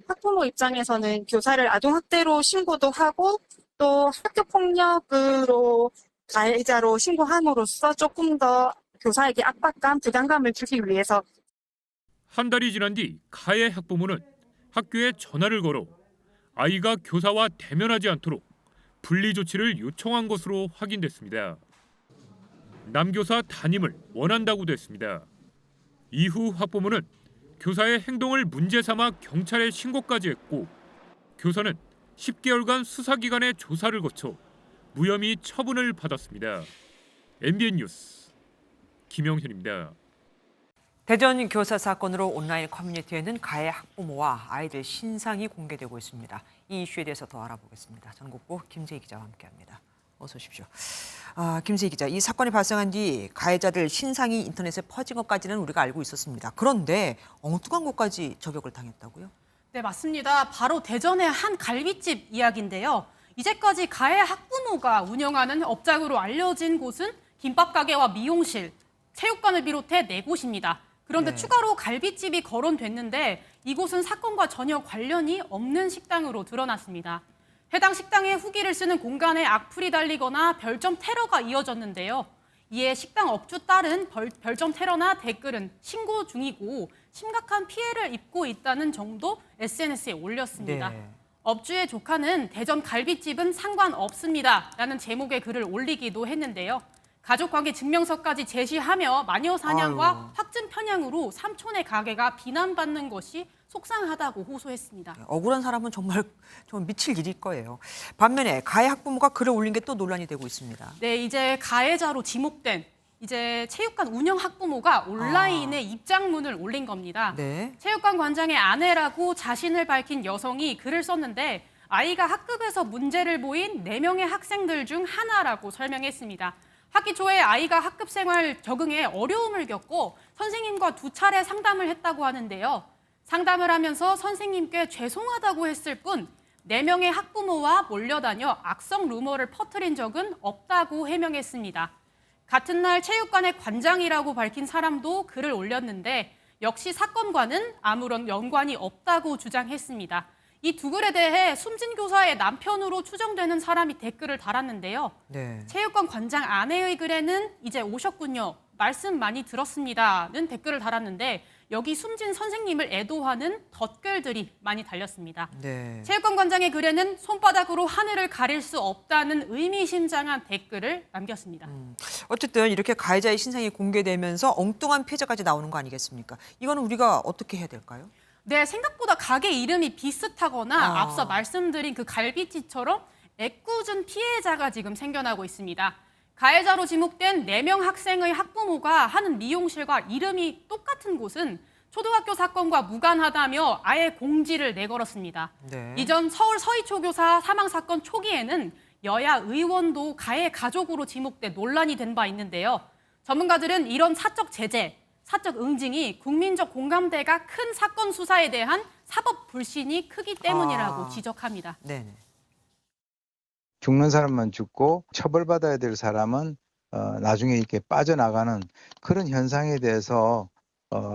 학부모 입장에서는 교사를 아동학대로 신고도 하고 또 학교폭력으로 가해자로 신고함으로써 조금 더 교사에게 압박감, 부담감을 주기 위해서 한 달이 지난 뒤 가해 학부모는 학교에 전화를 걸어 아이가 교사와 대면하지 않도록 분리 조치를 요청한 것으로 확인됐습니다. 남교사 담임을 원한다고도 했습니다. 이후 학부모는 교사의 행동을 문제 삼아 경찰에 신고까지 했고 교사는 10개월간 수사기관의 조사를 거쳐 무혐의 처분을 받았습니다. MBN 뉴스 김영현입니다. 대전 교사 사건으로 온라인 커뮤니티에는 가해 학부모와 아이들 신상이 공개되고 있습니다. 이 이슈에 대해서 더 알아보겠습니다. 전국구 김세희 기자와 함께합니다. 어서 오십시오. 김세희 기자, 이 사건이 발생한 뒤 가해자들 신상이 인터넷에 퍼진 것까지는 우리가 알고 있었습니다. 그런데 엉뚱한 곳까지 저격을 당했다고요? 네, 맞습니다. 바로 대전의 한 갈비집 이야기인데요. 이제까지 가해 학부모가 운영하는 업장으로 알려진 곳은 김밥 가게와 미용실, 체육관을 비롯해 4곳입니다. 그런데 추가로 갈비집이 거론됐는데 이곳은 사건과 전혀 관련이 없는 식당으로 드러났습니다. 해당 식당의 후기를 쓰는 공간에 악플이 달리거나 별점 테러가 이어졌는데요. 이에 식당 업주 딸은 별점 테러나 댓글은 신고 중이고 심각한 피해를 입고 있다는 정도 SNS에 올렸습니다. 네. 업주의 조카는 대전 갈비집은 상관없습니다 라는 제목의 글을 올리기도 했는데요. 가족관계 증명서까지 제시하며 마녀 사냥과 확증 편향으로 삼촌의 가게가 비난받는 것이 속상하다고 호소했습니다. 억울한 사람은 정말 미칠 일일 거예요. 반면에 가해 학부모가 글을 올린 게 또 논란이 되고 있습니다. 네, 이제 가해자로 지목된 체육관 운영 학부모가 온라인에 입장문을 올린 겁니다. 네. 체육관 관장의 아내라고 자신을 밝힌 여성이 글을 썼는데 아이가 학급에서 문제를 보인 4명의 학생들 중 하나라고 설명했습니다. 학기 초에 아이가 학급 생활 적응에 어려움을 겪고 선생님과 2차례 상담을 했다고 하는데요. 상담을 하면서 선생님께 죄송하다고 했을 뿐 4명의 학부모와 몰려다녀 악성 루머를 퍼뜨린 적은 없다고 해명했습니다. 같은 날 체육관의 관장이라고 밝힌 사람도 글을 올렸는데 역시 사건과는 아무런 연관이 없다고 주장했습니다. 이 두 글에 대해 숨진 교사의 남편으로 추정되는 사람이 댓글을 달았는데요. 네. 체육관 관장 아내의 글에는 이제 오셨군요. 말씀 많이 들었습니다는 댓글을 달았는데 여기 숨진 선생님을 애도하는 덧글들이 많이 달렸습니다. 네. 체육관 관장의 글에는 손바닥으로 하늘을 가릴 수 없다는 의미심장한 댓글을 남겼습니다. 어쨌든 이렇게 가해자의 신상이 공개되면서 엉뚱한 피해자까지 나오는 거 아니겠습니까? 이거는 우리가 어떻게 해야 될까요? 네, 생각보다 가게 이름이 비슷하거나 아. 앞서 말씀드린 그 갈비집처럼 애꿎은 피해자가 지금 생겨나고 있습니다. 가해자로 지목된 4명 학생의 학부모가 하는 미용실과 이름이 똑같은 곳은 초등학교 사건과 무관하다며 아예 공지를 내걸었습니다. 네. 이전 서울 서희초교사 사망 사건 초기에는 여야 의원도 가해 가족으로 지목돼 논란이 된 바 있는데요. 전문가들은 이런 사적 제재, 사적 응징이 국민적 공감대가 큰 사건 수사에 대한 사법 불신이 크기 때문이라고 지적합니다. 네네. 죽는 사람만 죽고 처벌받아야 될 사람은 나중에 이렇게 빠져나가는 그런 현상에 대해서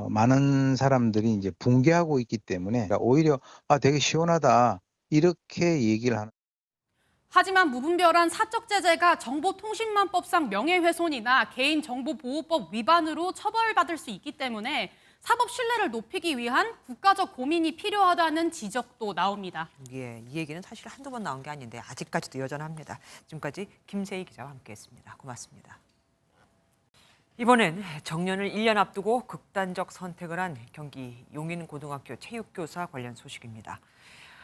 많은 사람들이 이제 붕괴하고 있기 때문에 오히려 되게 시원하다 이렇게 얘기를 하는. 하지만 무분별한 사적 제재가 정보통신망법상 명예훼손이나 개인정보보호법 위반으로 처벌받을 수 있기 때문에 사법 신뢰를 높이기 위한 국가적 고민이 필요하다는 지적도 나옵니다. 예, 이 얘기는 사실 한두 번 나온 게 아닌데 아직까지도 여전합니다. 지금까지 김세희 기자와 함께했습니다. 고맙습니다. 이번엔 정년을 1년 앞두고 극단적 선택을 한 경기 용인고등학교 체육교사 관련 소식입니다.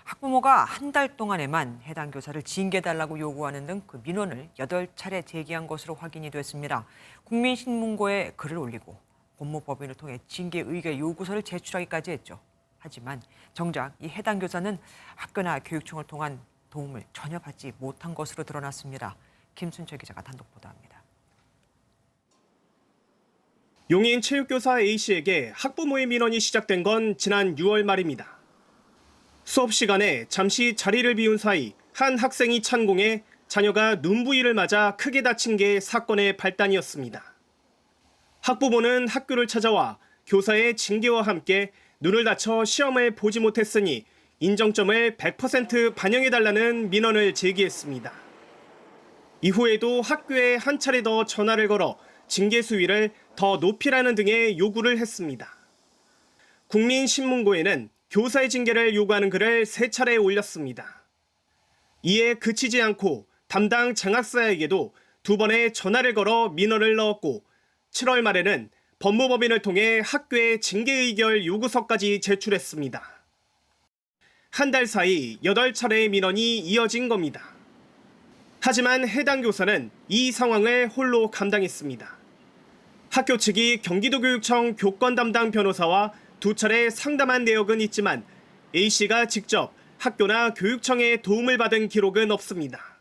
학부모가 한 달 동안에만 해당 교사를 징계해달라고 요구하는 등 그 민원을 8차례 제기한 것으로 확인이 됐습니다. 국민신문고에 글을 올리고 법무법인을 통해 징계 의결 요구서를 제출하기까지 했죠. 하지만 정작 이 해당 교사는 학교나 교육청을 통한 도움을 전혀 받지 못한 것으로 드러났습니다. 김순철 기자가 단독 보도합니다. 용인 체육교사 A씨에게 학부모의 민원이 시작된 건 지난 6월 말입니다. 수업 시간에 잠시 자리를 비운 사이 한 학생이 찬공해 자녀가 눈 부위를 맞아 크게 다친 게 사건의 발단이었습니다. 학부모는 학교를 찾아와 교사의 징계와 함께 눈을 다쳐 시험을 보지 못했으니 인정점을 100% 반영해달라는 민원을 제기했습니다. 이후에도 학교에 한 차례 더 전화를 걸어 징계 수위를 더 높이라는 등의 요구를 했습니다. 국민신문고에는 교사의 징계를 요구하는 글을 3차례 올렸습니다. 이에 그치지 않고 담당 장학사에게도 2번의 전화를 걸어 민원을 넣었고 7월 말에는 법무법인을 통해 학교에 징계 의결 요구서까지 제출했습니다. 한 달 사이 8차례의 민원이 이어진 겁니다. 하지만 해당 교사는 이 상황을 홀로 감당했습니다. 학교 측이 경기도교육청 교권 담당 변호사와 2차례 상담한 내역은 있지만 A씨가 직접 학교나 교육청의 도움을 받은 기록은 없습니다.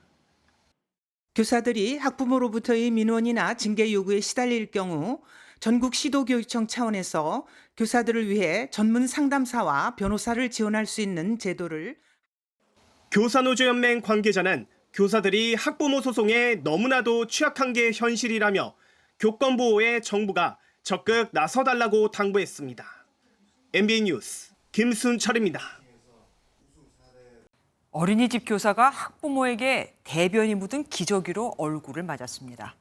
교사들이 학부모로부터의 민원이나 징계 요구에 시달릴 경우 전국 시도교육청 차원에서 교사들을 위해 전문 상담사와 변호사를 지원할 수 있는 제도를 교사노조연맹 관계자는 교사들이 학부모 소송에 너무나도 취약한 게 현실이라며 교권 보호에 정부가 적극 나서달라고 당부했습니다. MBN 뉴스 김순철입니다. 어린이집 교사가 학부모에게 대변이 묻은 기저귀로 얼굴을 맞았습니다.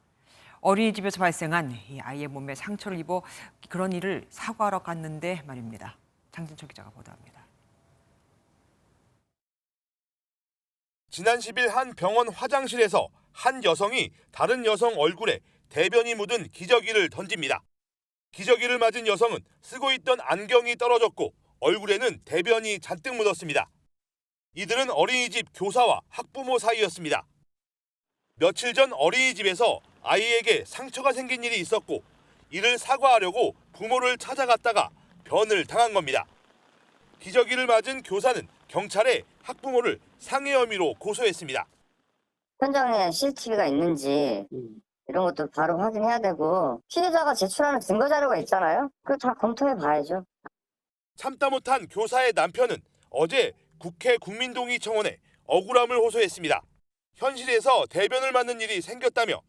어린이집에서 발생한 이 아이의 몸에 상처를 입어 그런 일을 사과하러 갔는데 말입니다. 장진철 기자가 보도합니다. 지난 10일 한 병원 화장실에서 한 여성이 다른 여성 얼굴에 대변이 묻은 기저귀를 던집니다. 기저귀를 맞은 여성은 쓰고 있던 안경이 떨어졌고 얼굴에는 대변이 잔뜩 묻었습니다. 이들은 어린이집 교사와 학부모 사이였습니다. 며칠 전 어린이집에서 아이에게 상처가 생긴 일이 있었고 이를 사과하려고 부모를 찾아갔다가 변을 당한 겁니다. 기저귀를 맞은 교사는 경찰에 학부모를 상해 혐의로 고소했습니다. 현장에 CCTV가 있는지 이런 것도 바로 확인해야 되고 피해자가 제출하는 증거 자료가 있잖아요. 그거 다 검토해 봐야죠. 참다 못한 교사의 남편은 어제 국회 국민동의청원에 억울함을 호소했습니다. 현실에서 대변을 맞는 일이 생겼다며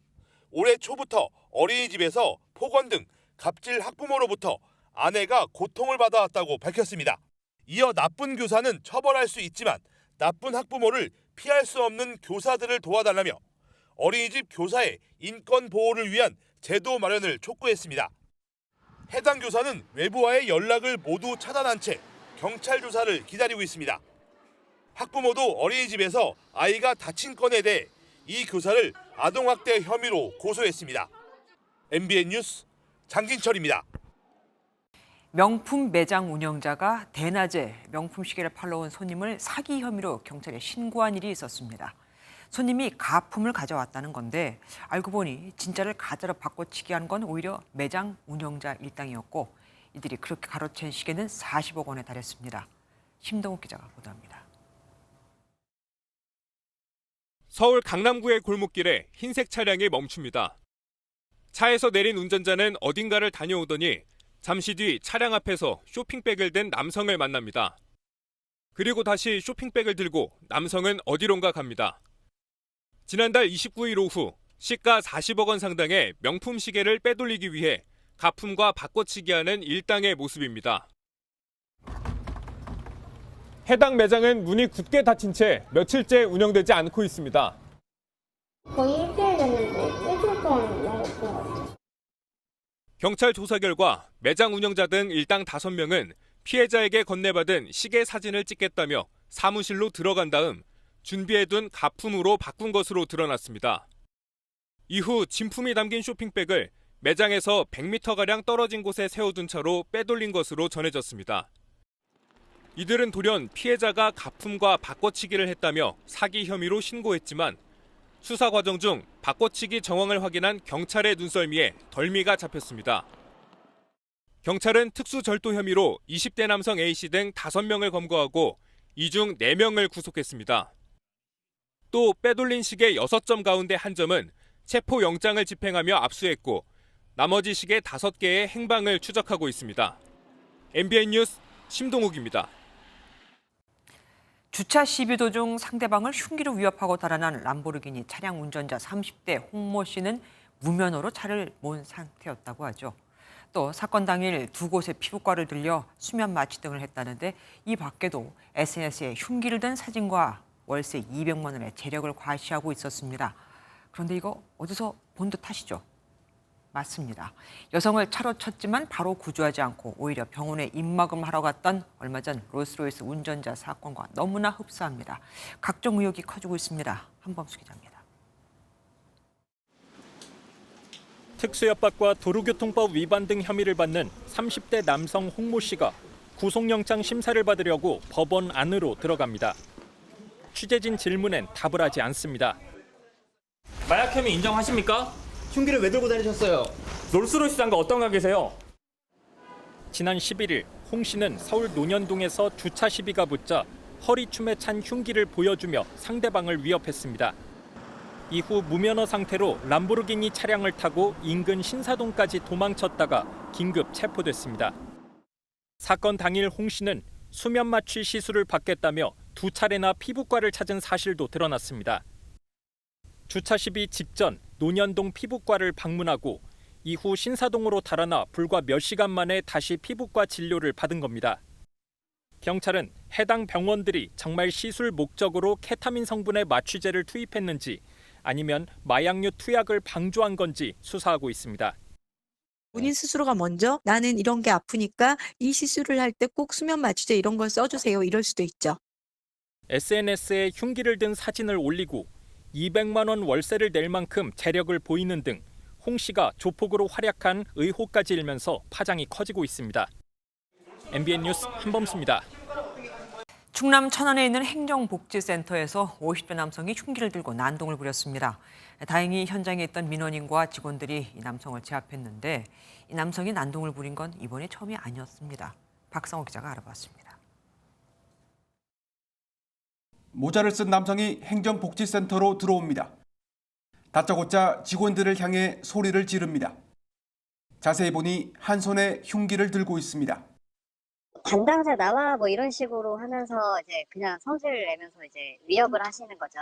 올해 초부터 어린이집에서 폭언 등 갑질 학부모로부터 아내가 고통을 받아왔다고 밝혔습니다. 이어 나쁜 교사는 처벌할 수 있지만 나쁜 학부모를 피할 수 없는 교사들을 도와달라며 어린이집 교사의 인권 보호를 위한 제도 마련을 촉구했습니다. 해당 교사는 외부와의 연락을 모두 차단한 채 경찰 조사를 기다리고 있습니다. 학부모도 어린이집에서 아이가 다친 건에 대해 이 교사를 아동학대 혐의로 고소했습니다. MBN 뉴스 장진철입니다. 명품 매장 운영자가 대낮에 명품 시계를 팔러 온 손님을 사기 혐의로 경찰에 신고한 일이 있었습니다. 손님이 가품을 가져왔다는 건데 알고 보니 진짜를 가짜로 바꿔치기 한 건 오히려 매장 운영자 일당이었고 이들이 그렇게 가로챈 시계는 40억 원에 달했습니다. 심동욱 기자가 보도합니다. 서울 강남구의 골목길에 흰색 차량이 멈춥니다. 차에서 내린 운전자는 어딘가를 다녀오더니 잠시 뒤 차량 앞에서 쇼핑백을 든 남성을 만납니다. 그리고 다시 쇼핑백을 들고 남성은 어디론가 갑니다. 지난달 29일 오후 시가 40억 원 상당의 명품 시계를 빼돌리기 위해 가품과 바꿔치기하는 일당의 모습입니다. 해당 매장은 문이 굳게 닫힌 채 며칠째 운영되지 않고 있습니다. 거의 일주일 됐는데 일주일 동안 운영했던 것 같아요. 경찰 조사 결과 매장 운영자 등 일당 5명은 피해자에게 건네받은 시계 사진을 찍겠다며 사무실로 들어간 다음 준비해둔 가품으로 바꾼 것으로 드러났습니다. 이후 진품이 담긴 쇼핑백을 매장에서 100m가량 떨어진 곳에 세워둔 차로 빼돌린 것으로 전해졌습니다. 이들은 돌연 피해자가 가품과 바꿔치기를 했다며 사기 혐의로 신고했지만 수사 과정 중 바꿔치기 정황을 확인한 경찰의 눈썰미에 덜미가 잡혔습니다. 경찰은 특수절도 혐의로 20대 남성 A씨 등 5명을 검거하고 이 중 4명을 구속했습니다. 또 빼돌린 시계 6점 가운데 1점은 체포영장을 집행하며 압수했고 나머지 시계 5개의 행방을 추적하고 있습니다. MBN 뉴스 심동욱입니다. 주차 시비 도중 상대방을 흉기로 위협하고 달아난 람보르기니 차량 운전자 30대 홍모 씨는 무면허로 차를 몬 상태였다고 하죠. 또 사건 당일 2곳에 피부과를 들려 수면 마취 등을 했다는데 이 밖에도 SNS에 흉기를 든 사진과 월세 200만 원의 재력을 과시하고 있었습니다. 그런데 이거 어디서 본 듯 하시죠? 맞습니다. 여성을 차로 쳤지만 바로 구조하지 않고 오히려 병원에 입막음하러 갔던 얼마 전 롤스로이스 운전자 사건과 너무나 흡사합니다. 각종 의혹이 커지고 있습니다. 한범수 기자입니다. 특수협박과 도로교통법 위반 등 혐의를 받는 30대 남성 홍모 씨가 구속영장 심사를 받으려고 법원 안으로 들어갑니다. 취재진 질문엔 답을 하지 않습니다. 마약 혐의 인정하십니까? 흉기를 왜 들고 다니셨어요? 롤스로이스 장과 어떤 가게세요? 지난 11일 홍 씨는 서울 논현동에서 주차 시비가 붙자 허리춤에 찬 흉기를 보여주며 상대방을 위협했습니다. 이후 무면허 상태로 람보르기니 차량을 타고 인근 신사동까지 도망쳤다가 긴급 체포됐습니다. 사건 당일 홍 씨는 수면 마취 시술을 받겠다며 2차례나 피부과를 찾은 사실도 드러났습니다. 주차 시비 직전 논현동 피부과를 방문하고 이후 신사동으로 달아나 불과 몇 시간 만에 다시 피부과 진료를 받은 겁니다. 경찰은 해당 병원들이 정말 시술 목적으로 케타민 성분의 마취제를 투입했는지 아니면 마약류 투약을 방조한 건지 수사하고 있습니다. 본인 스스로가 먼저 나는 이런 게 아프니까 이 시술을 할 때 꼭 수면 마취제 이런 걸 써주세요. 이럴 수도 있죠. SNS에 흉기를 든 사진을 올리고 200만 원 월세를 낼 만큼 재력을 보이는 등 홍 씨가 조폭으로 활약한 의혹까지 일면서 파장이 커지고 있습니다. MBN 뉴스 한범수입니다. 충남 천안에 있는 행정복지센터에서 50대 남성이 흉기를 들고 난동을 부렸습니다. 다행히 현장에 있던 민원인과 직원들이 이 남성을 제압했는데 이 남성이 난동을 부린 건 이번이 처음이 아니었습니다. 박상호 기자가 알아봤습니다. 모자를 쓴 남성이 행정복지센터로 들어옵니다. 다짜고짜 직원들을 향해 소리를 지릅니다. 자세히 보니 한 손에 흉기를 들고 있습니다. 담당자 나와 뭐 이런 식으로 하면서 이제 그냥 성질을 내면서 이제 위협을 하시는 거죠.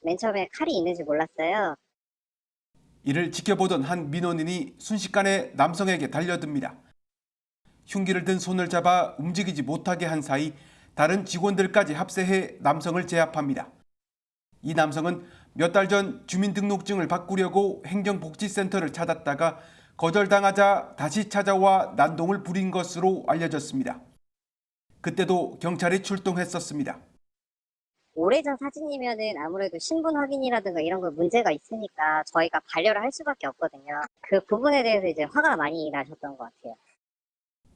맨 처음에 칼이 있는지 몰랐어요. 이를 지켜보던 한 민원인이 순식간에 남성에게 달려듭니다. 흉기를 든 손을 잡아 움직이지 못하게 한 사이 다른 직원들까지 합세해 남성을 제압합니다. 이 남성은 몇 달 전 주민등록증을 바꾸려고 행정복지센터를 찾았다가 거절당하자 다시 찾아와 난동을 부린 것으로 알려졌습니다. 그때도 경찰이 출동했었습니다. 오래전 사진이면은 아무래도 신분 확인이라든가 이런 거 문제가 있으니까 저희가 반려를 할 수밖에 없거든요. 그 부분에 대해서 이제 화가 많이 나셨던 것 같아요.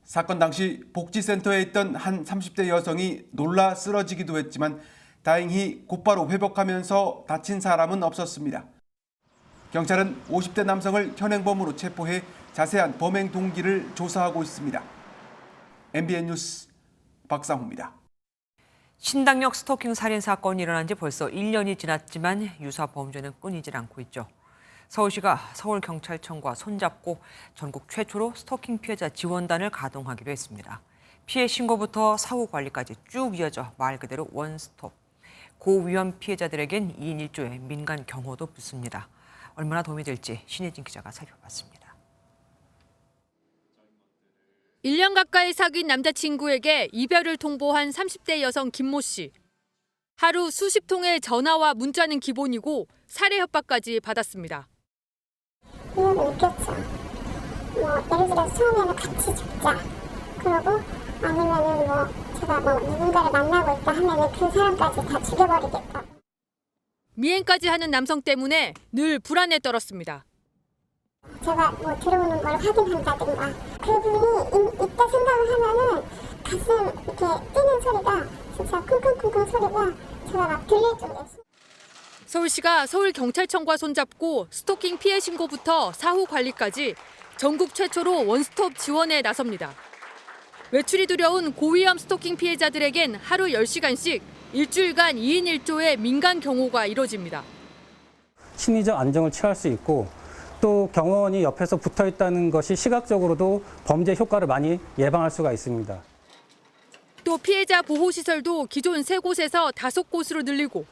사건 당시 복지센터에 있던 한 30대 여성이 놀라 쓰러지기도 했지만 다행히 곧바로 회복하면서 다친 사람은 없었습니다. 경찰은 50대 남성을 현행범으로 체포해 자세한 범행 동기를 조사하고 있습니다. MBN 뉴스 박상호입니다. 신당역 스토킹 살인 사건이 일어난 지 벌써 1년이 지났지만 유사 범죄는 끊이질 않고 있죠. 서울시가 서울경찰청과 손잡고 전국 최초로 스토킹 피해자 지원단을 가동하기로 했습니다. 피해 신고부터 사후 관리까지 쭉 이어져 말 그대로 원스톱. 고위험 피해자들에겐 2인 1조의 민간 경호도 붙습니다. 얼마나 도움이 될지 신혜진 기자가 살펴봤습니다. 1년 가까이 사귄 남자친구에게 이별을 통보한 30대 여성 김모 씨. 하루 수십 통의 전화와 문자는 기본이고 살해 협박까지 받았습니다. 그냥 웃겼죠. 예를 들어서 처음에는 같이 죽자. 그러고 아니면은 제가 누군가를 만나고 있다 하면은 그 사람까지 다 죽여버리겠다. 미행까지 하는 남성 때문에 늘 불안에 떨었습니다. 제가 들어오는 걸 확인한다든가 그분이 있다 생각을 하면은 가슴 이렇게 뛰는 소리가 진짜 쿵쿵쿵쿵 소리가 제가 막 들릴 정도였어요. 서울시가 서울경찰청과 손잡고 스토킹 피해 신고부터 사후 관리까지 전국 최초로 원스톱 지원에 나섭니다. 외출이 두려운 고위험 스토킹 피해자들에겐 하루 10시간씩 일주일간 2인 1조의 민간 경호가 이뤄집니다. 심리적 안정을 취할 수 있고 또 경호원이 옆에서 붙어 있다는 것이 시각적으로도 범죄 효과를 많이 예방할 수가 있습니다. 또 피해자 보호시설도 기존 3곳에서 5곳으로 늘리고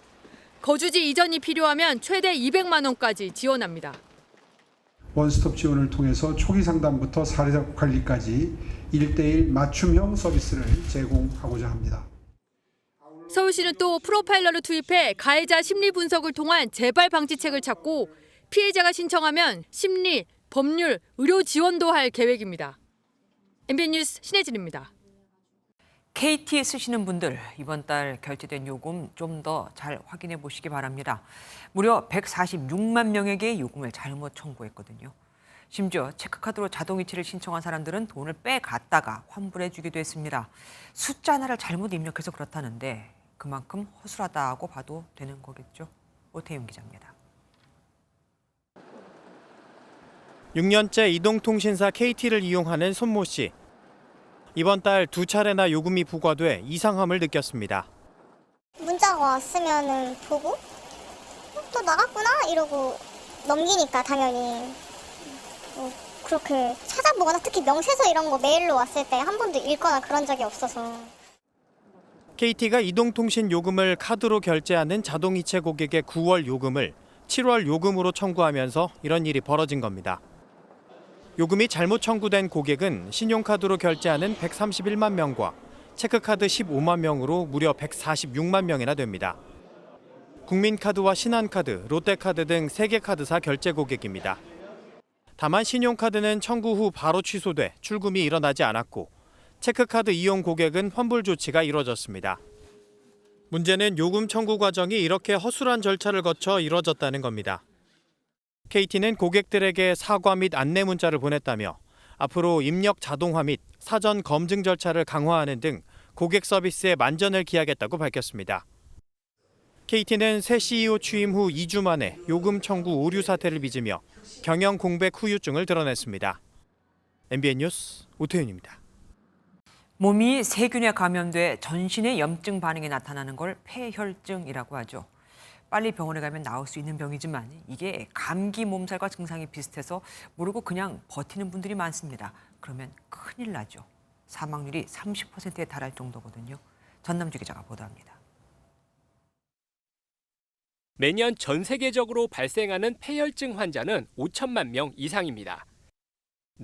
거주지 이전이 필요하면 최대 200만 원까지 지원합니다. 원스톱 지원을 통해서 초기 상담부터 사례적 관리까지 1:1 맞춤형 서비스를 제공하고자 합니다. 서울시는 또 프로파일러를 투입해 가해자 심리 분석을 통한 재발 방지책을 찾고 피해자가 신청하면 심리, 법률, 의료 지원도 할 계획입니다. MBN 뉴스 신혜진입니다. KT 쓰시는 분들 이번 달 결제된 요금 좀 더 잘 확인해 보시기 바랍니다. 무려 146만 명에게 요금을 잘못 청구했거든요. 심지어 체크카드로 자동이체를 신청한 사람들은 돈을 빼갔다가 환불해 주기도 했습니다. 숫자 하나를 잘못 입력해서 그렇다는데 그만큼 허술하다고 봐도 되는 거겠죠. 오태윤 기자입니다. 6년째 이동통신사 KT를 이용하는 손모 씨. 이번 달 2차례나 요금이 부과돼 이상함을 느꼈습니다. 문자가 왔으면은 보고 또 나갔구나 이러고 넘기니까 당연히 그렇게 찾아보거나 특히 명세서 이런 거 메일로 왔을 때 한 번도 읽거나 그런 적이 없어서. KT가 이동통신 요금을 카드로 결제하는 자동이체 고객의 9월 요금을 7월 요금으로 청구하면서 이런 일이 벌어진 겁니다. 요금이 잘못 청구된 고객은 신용카드로 결제하는 131만 명과 체크카드 15만 명으로 무려 146만 명이나 됩니다. 국민카드와 신한카드, 롯데카드 등 3개 카드사 결제 고객입니다. 다만 신용카드는 청구 후 바로 취소돼 출금이 일어나지 않았고 체크카드 이용 고객은 환불 조치가 이뤄졌습니다. 문제는 요금 청구 과정이 이렇게 허술한 절차를 거쳐 이뤄졌다는 겁니다. KT는 고객들에게 사과 및 안내 문자를 보냈다며 앞으로 입력 자동화 및 사전 검증 절차를 강화하는 등 고객 서비스에 만전을 기하겠다고 밝혔습니다. KT는 새 CEO 취임 후 2주 만에 요금 청구 오류 사태를 빚으며 경영 공백 후유증을 드러냈습니다. MBN 뉴스 오태윤입니다. 몸이 세균에 감염돼 전신에 염증 반응이 나타나는 걸 폐혈증이라고 하죠. 빨리 병원에 가면 나을 수 있는 병이지만 이게 감기 몸살과 증상이 비슷해서 모르고 그냥 버티는 분들이 많습니다. 그러면 큰일 나죠. 사망률이 30%에 달할 정도거든요. 전남주 기자가 보도합니다. 매년 전 세계적으로 발생하는 폐혈증 환자는 5천만 명 이상입니다.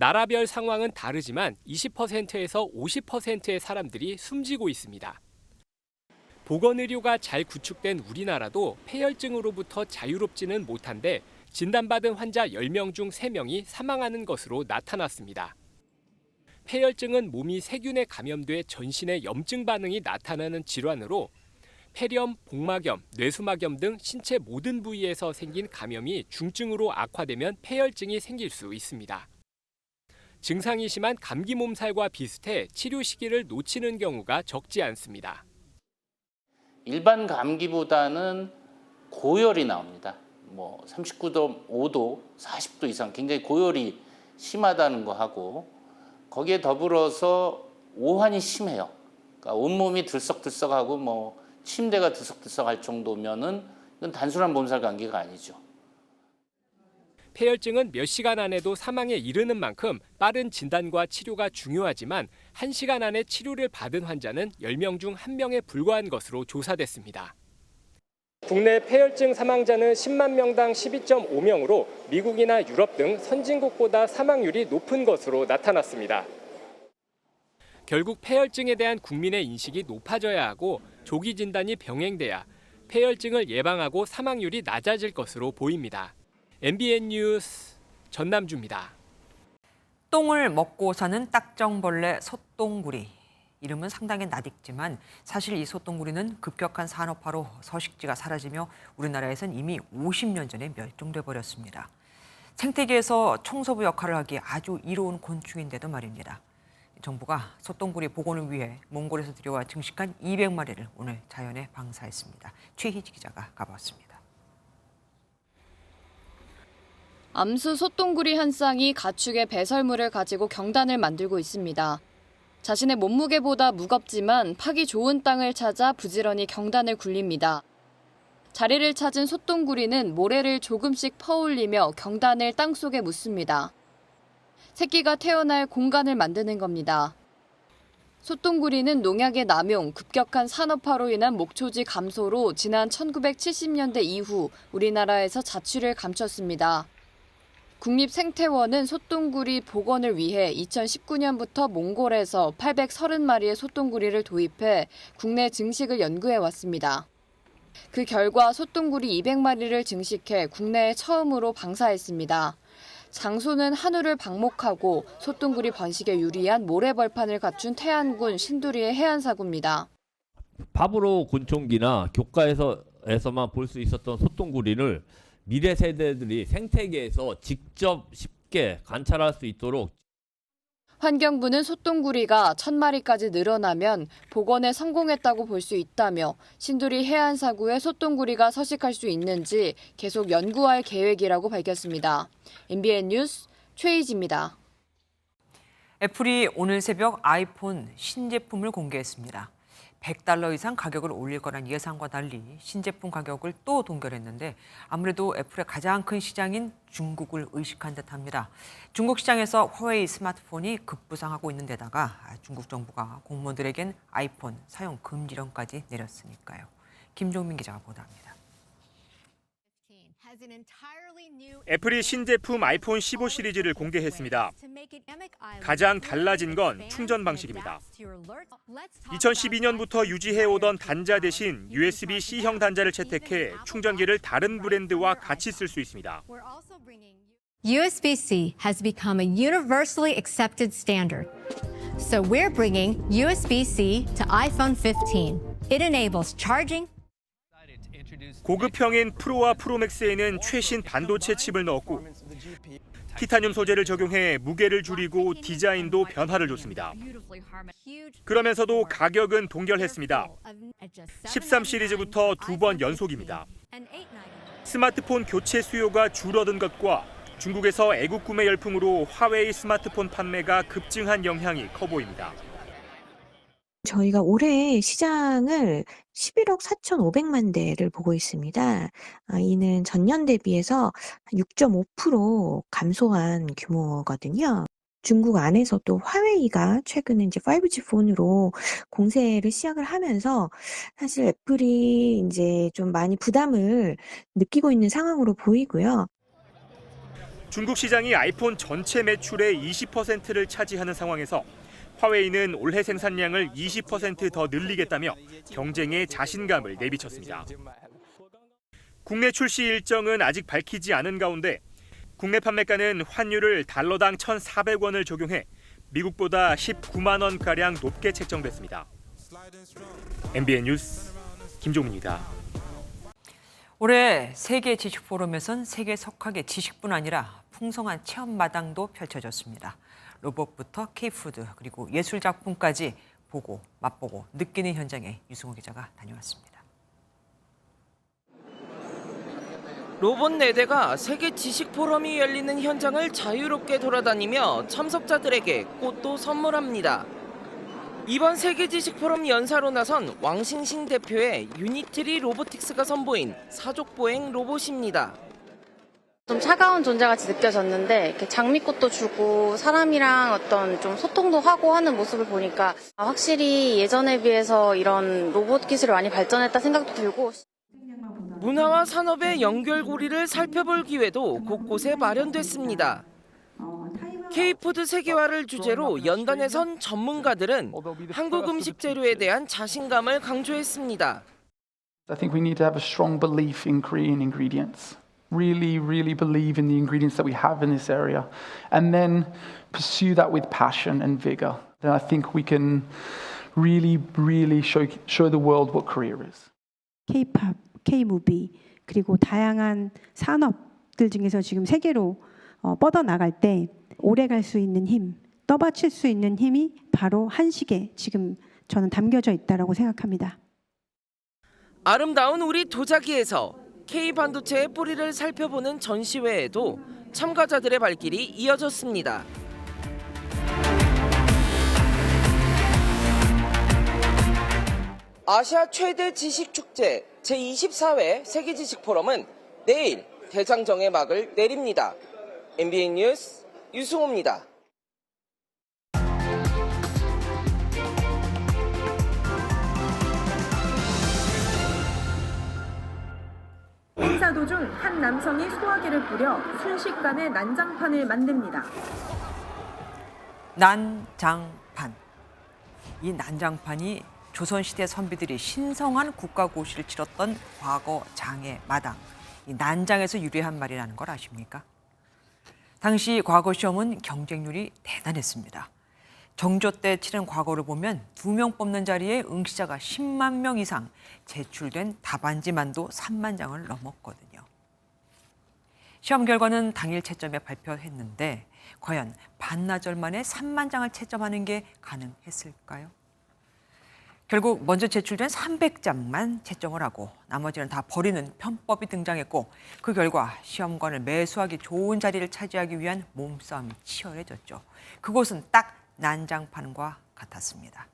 나라별 상황은 다르지만 20%에서 50%의 사람들이 숨지고 있습니다. 보건의료가 잘 구축된 우리나라도 폐혈증으로부터 자유롭지는 못한데 진단받은 환자 10명 중 3명이 사망하는 것으로 나타났습니다. 폐혈증은 몸이 세균에 감염돼 전신에 염증 반응이 나타나는 질환으로 폐렴, 복막염, 뇌수막염 등 신체 모든 부위에서 생긴 감염이 중증으로 악화되면 폐혈증이 생길 수 있습니다. 증상이 심한 감기 몸살과 비슷해 치료 시기를 놓치는 경우가 적지 않습니다. 일반 감기보다는 고열이 나옵니다. 39도, 5도, 40도 이상 굉장히 고열이 심하다는 거 하고 거기에 더불어서 오한이 심해요. 그러니까 온몸이 들썩들썩하고 침대가 들썩들썩할 정도면은 이건 단순한 몸살 감기가 아니죠. 폐혈증은 몇 시간 안에도 사망에 이르는 만큼 빠른 진단과 치료가 중요하지만 1시간 안에 치료를 받은 환자는 10명 중 1명에 불과한 것으로 조사됐습니다. 국내 폐혈증 사망자는 10만 명당 12.5명으로 미국이나 유럽 등 선진국보다 사망률이 높은 것으로 나타났습니다. 결국 폐혈증에 대한 국민의 인식이 높아져야 하고 조기 진단이 병행돼야 폐혈증을 예방하고 사망률이 낮아질 것으로 보입니다. MBN 뉴스 전남주입니다. 똥을 먹고 사는 딱정벌레 솥동구리. 이름은 상당히 낯익지만 사실 이 솥동구리는 급격한 산업화로 서식지가 사라지며 우리나라에선 이미 50년 전에 멸종돼 버렸습니다. 생태계에서 청소부 역할을 하기에 아주 이로운 곤충인데도 말입니다. 정부가 솥동구리 복원을 위해 몽골에서 들여와 증식한 200마리를 오늘 자연에 방사했습니다. 최희지 기자가 가봤습니다. 암수 솥동구리 한 쌍이 가축의 배설물을 가지고 경단을 만들고 있습니다. 자신의 몸무게보다 무겁지만 파기 좋은 땅을 찾아 부지런히 경단을 굴립니다. 자리를 찾은 솥동구리는 모래를 조금씩 퍼올리며 경단을 땅속에 묻습니다. 새끼가 태어날 공간을 만드는 겁니다. 솥동구리는 농약의 남용, 급격한 산업화로 인한 목초지 감소로 지난 1970년대 이후 우리나라에서 자취를 감췄습니다. 국립생태원은 솥동구리 복원을 위해 2019년부터 몽골에서 830마리의 솥동구리를 도입해 국내 증식을 연구해 왔습니다. 그 결과 솥동구리 200마리를 증식해 국내에 처음으로 방사했습니다. 장소는 한우를 방목하고 솥동구리 번식에 유리한 모래벌판을 갖춘 태안군 신두리의 해안사구입니다. 밥으로 곤충기나 교과에서만 볼 수 있었던 솥동구리를 미래 세대들이 생태계에서 직접 쉽게 관찰할 수 있도록 환경부는 솥동구리가 1000마리까지 늘어나면 복원에 성공했다고 볼 수 있다며 신두리 해안사구에 솥동구리가 서식할 수 있는지 계속 연구할 계획이라고 밝혔습니다. MBN 뉴스 최희지입니다. 애플이 오늘 새벽 아이폰 신제품을 공개했습니다. $100 이상 가격을 올릴 거란 예상과 달리 신제품 가격을 또 동결했는데 아무래도 애플의 가장 큰 시장인 중국을 의식한 듯합니다. 중국 시장에서 화웨이 스마트폰이 급부상하고 있는 데다가 중국 정부가 공무원들에겐 아이폰 사용 금지령까지 내렸으니까요. 김종민 기자가 보도합니다. 애플이 신제품 아이폰 15 시리즈를 공개했습니다. 가장 달라진 건 충전 방식입니다. 2012년부터 유지해오던 단자 대신 USB-C형 단자를 채택해 충전기를 다른 브랜드와 같이 쓸 수 있습니다. USB-C has become a universally accepted standard. So we're bringing USB-C to iPhone 15. It enables charging. 고급형인 프로와 프로맥스에는 최신 반도체 칩을 넣었고 티타늄 소재를 적용해 무게를 줄이고 디자인도 변화를 줬습니다. 그러면서도 가격은 동결했습니다. 13 시리즈부터 2번 연속입니다. 스마트폰 교체 수요가 줄어든 것과 중국에서 애국 구매 열풍으로 화웨이 스마트폰 판매가 급증한 영향이 커 보입니다. 저희가 올해 시장을 11억 4,500만 대를 보고 있습니다. 이는 전년 대비해서 6.5% 감소한 규모거든요. 중국 안에서도 화웨이가 최근에 이제 5G 폰으로 공세를 시작을 하면서 사실 애플이 이제 좀 많이 부담을 느끼고 있는 상황으로 보이고요. 중국 시장이 아이폰 전체 매출의 20%를 차지하는 상황에서 화웨이는 올해 생산량을 20% 더 늘리겠다며 경쟁에 자신감을 내비쳤습니다. 국내 출시 일정은 아직 밝히지 않은 가운데 국내 판매가는 환율을 달러당 1,400원을 적용해 미국보다 19만 원가량 높게 책정됐습니다. MBN 뉴스 김종민입니다. 올해 세계 지식 포럼에선 세계 석학의 지식뿐 아니라 풍성한 체험 마당도 펼쳐졌습니다. 로봇부터 K푸드 그리고 예술 작품까지 보고 맛보고 느끼는 현장에 유승호 기자가 다녀왔습니다. 로봇 4대가 세계 지식 포럼이 열리는 현장을 자유롭게 돌아다니며 참석자들에게 꽃도 선물합니다. 이번 세계 지식 포럼 연사로 나선 왕싱싱 대표의 유니트리 로보틱스가 선보인 사족 보행 로봇입니다. 좀 차가운 존재 같이 느껴졌는데 이렇게 장미꽃도 주고 사람이랑 어떤 좀 소통도 하고 하는 모습을 보니까 확실히 예전에 비해서 이런 로봇 기술이 많이 발전했다 생각도 들고. 문화와 산업의 연결고리를 살펴볼 기회도 곳곳에 마련됐습니다. K푸드 세계화를 주제로 연단에 선 전문가들은 한국 음식 재료에 대한 자신감을 강조했습니다. I think we need to have a strong belief in Korean ingredients. Really believe in the ingredients that we have in this area and then pursue that with passion and vigor. Then I think we can really show the world what Korea is. K-pop, K-movie 그리고 다양한 산업들 중에서 지금 세계로 뻗어나갈 때 오래 갈 수 있는 힘, 떠받칠 수 있는 힘이 바로 한식에 지금 저는 담겨져 있다라고 생각합니다. 아름다운 우리 도자기에서 K반도체의 뿌리를 살펴보는 전시회에도 참가자들의 발길이 이어졌습니다. 아시아 최대 지식축제 제24회 세계지식포럼은 내일 대장정의 막을 내립니다. MBN 뉴스 유승호입니다. 행사 도중 한 남성이 소화기를 뿌려 순식간에 난장판을 만듭니다. 난장판. 이 난장판이 조선시대 선비들이 신성한 국가고시를 치렀던 과거 장의 마당. 이 난장에서 유래한 말이라는 걸 아십니까? 당시 과거 시험은 경쟁률이 대단했습니다. 정조 때 치른 과거를 보면 2명 뽑는 자리에 응시자가 10만 명 이상, 제출된 답안지만도 3만 장을 넘었거든요. 시험 결과는 당일 채점에 발표했는데 과연 반나절 만에 3만 장을 채점하는 게 가능했을까요? 결국 먼저 제출된 300장만 채점을 하고 나머지는 다 버리는 편법이 등장했고 그 결과 시험관을 매수하기 좋은 자리를 차지하기 위한 몸싸움이 치열해졌죠. 그곳은 딱 난장판과 같았습니다.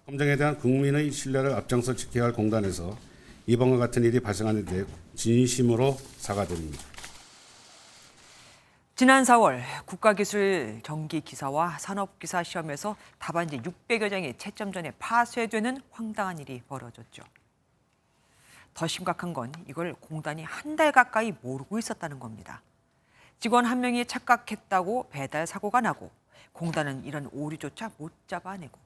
검정에 대한 국민의 신뢰를 앞장서 지켜야 할 공단에서 이번과 같은 일이 발생한 데 대해 진심으로 사과드립니다. 지난 4월 국가기술 정기기사와 산업기사 시험에서 답안지 600여 장이 채점 전에 파쇄되는 황당한 일이 벌어졌죠. 더 심각한 건 이걸 공단이 한 달 가까이 모르고 있었다는 겁니다. 직원 한 명이 착각했다고 배달 사고가 나고 공단은 이런 오류조차 못 잡아내고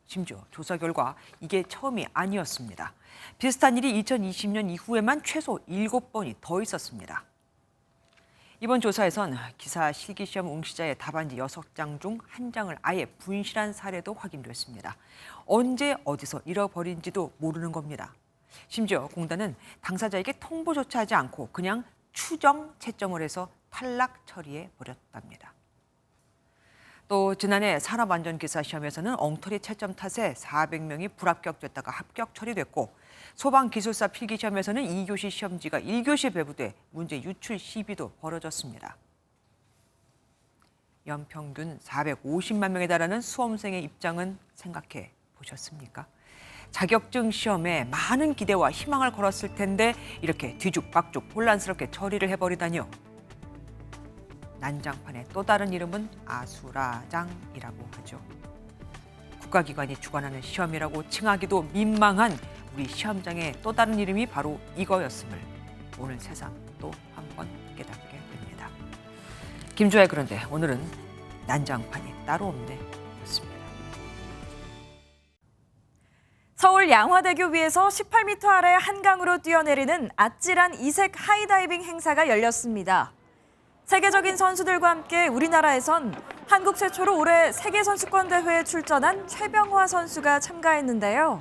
심지어 조사 결과 이게 처음이 아니었습니다. 비슷한 일이 2020년 이후에만 최소 7번이 더 있었습니다. 이번 조사에선 기사 실기시험 응시자의 답안지 6장 중 1장을 아예 분실한 사례도 확인됐습니다. 언제 어디서 잃어버린지도 모르는 겁니다. 심지어 공단은 당사자에게 통보조차 하지 않고 그냥 추정 채점을 해서 탈락 처리해 버렸답니다. 또 지난해 산업안전기사 시험에서는 엉터리 채점 탓에 400명이 불합격됐다가 합격 처리됐고 소방기술사 필기시험에서는 2교시 시험지가 1교시 배부돼 문제 유출 시비도 벌어졌습니다. 연평균 450만 명에 달하는 수험생의 입장은 생각해 보셨습니까? 자격증 시험에 많은 기대와 희망을 걸었을 텐데 이렇게 뒤죽박죽 혼란스럽게 처리를 해버리다니요. 난장판의 또 다른 이름은 아수라장이라고 하죠. 국가기관이 주관하는 시험이라고 칭하기도 민망한 우리 시험장의 또 다른 이름이 바로 이거였음을 오늘 세상 또 한 번 깨닫게 됩니다. 김주아의 그런데 오늘은 난장판이 따로 없네. 였습니다. 서울 양화대교 위에서 18m 아래 한강으로 뛰어내리는 아찔한 이색 하이다이빙 행사가 열렸습니다. 세계적인 선수들과 함께 우리나라에선 한국 최초로 올해 세계선수권대회에 출전한 최병화 선수가 참가했는데요.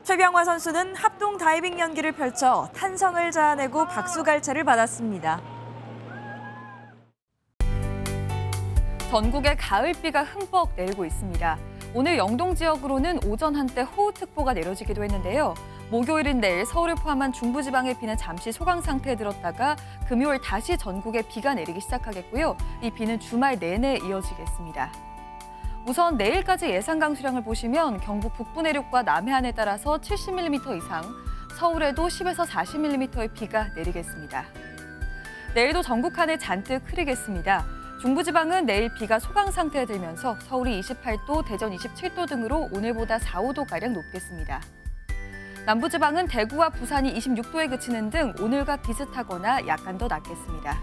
최병화 선수는 합동 다이빙 연기를 펼쳐 탄성을 자아내고 박수갈채를 받았습니다. 전국에 가을비가 흠뻑 내리고 있습니다. 오늘 영동 지역으로는 오전 한때 호우특보가 내려지기도 했는데요. 목요일인 내일 서울을 포함한 중부지방의 비는 잠시 소강 상태에 들었다가 금요일 다시 전국에 비가 내리기 시작하겠고요. 이 비는 주말 내내 이어지겠습니다. 우선 내일까지 예상 강수량을 보시면 경북 북부 내륙과 남해안에 따라서 70mm 이상, 서울에도 10에서 40mm의 비가 내리겠습니다. 내일도 전국 하늘 잔뜩 흐리겠습니다. 중부지방은 내일 비가 소강 상태에 들면서 서울이 28도, 대전 27도 등으로 오늘보다 4, 5도가량 높겠습니다. 남부지방은 대구와 부산이 26도에 그치는 등 오늘과 비슷하거나 약간 더 낮겠습니다.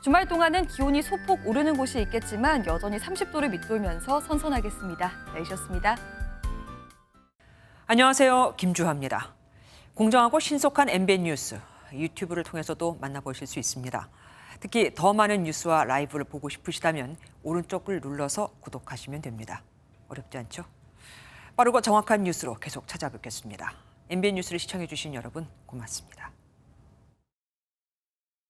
주말 동안은 기온이 소폭 오르는 곳이 있겠지만 여전히 30도를 밑돌면서 선선하겠습니다. 날씨였습니다. 안녕하세요. 김주하입니다. 공정하고 신속한 MBN 뉴스, 유튜브를 통해서도 만나보실 수 있습니다. 특히 더 많은 뉴스와 라이브를 보고 싶으시다면 오른쪽을 눌러서 구독하시면 됩니다. 어렵지 않죠? 빠르고 정확한 뉴스로 계속 찾아뵙겠습니다. MBN 뉴스를 시청해 주신 여러분 고맙습니다.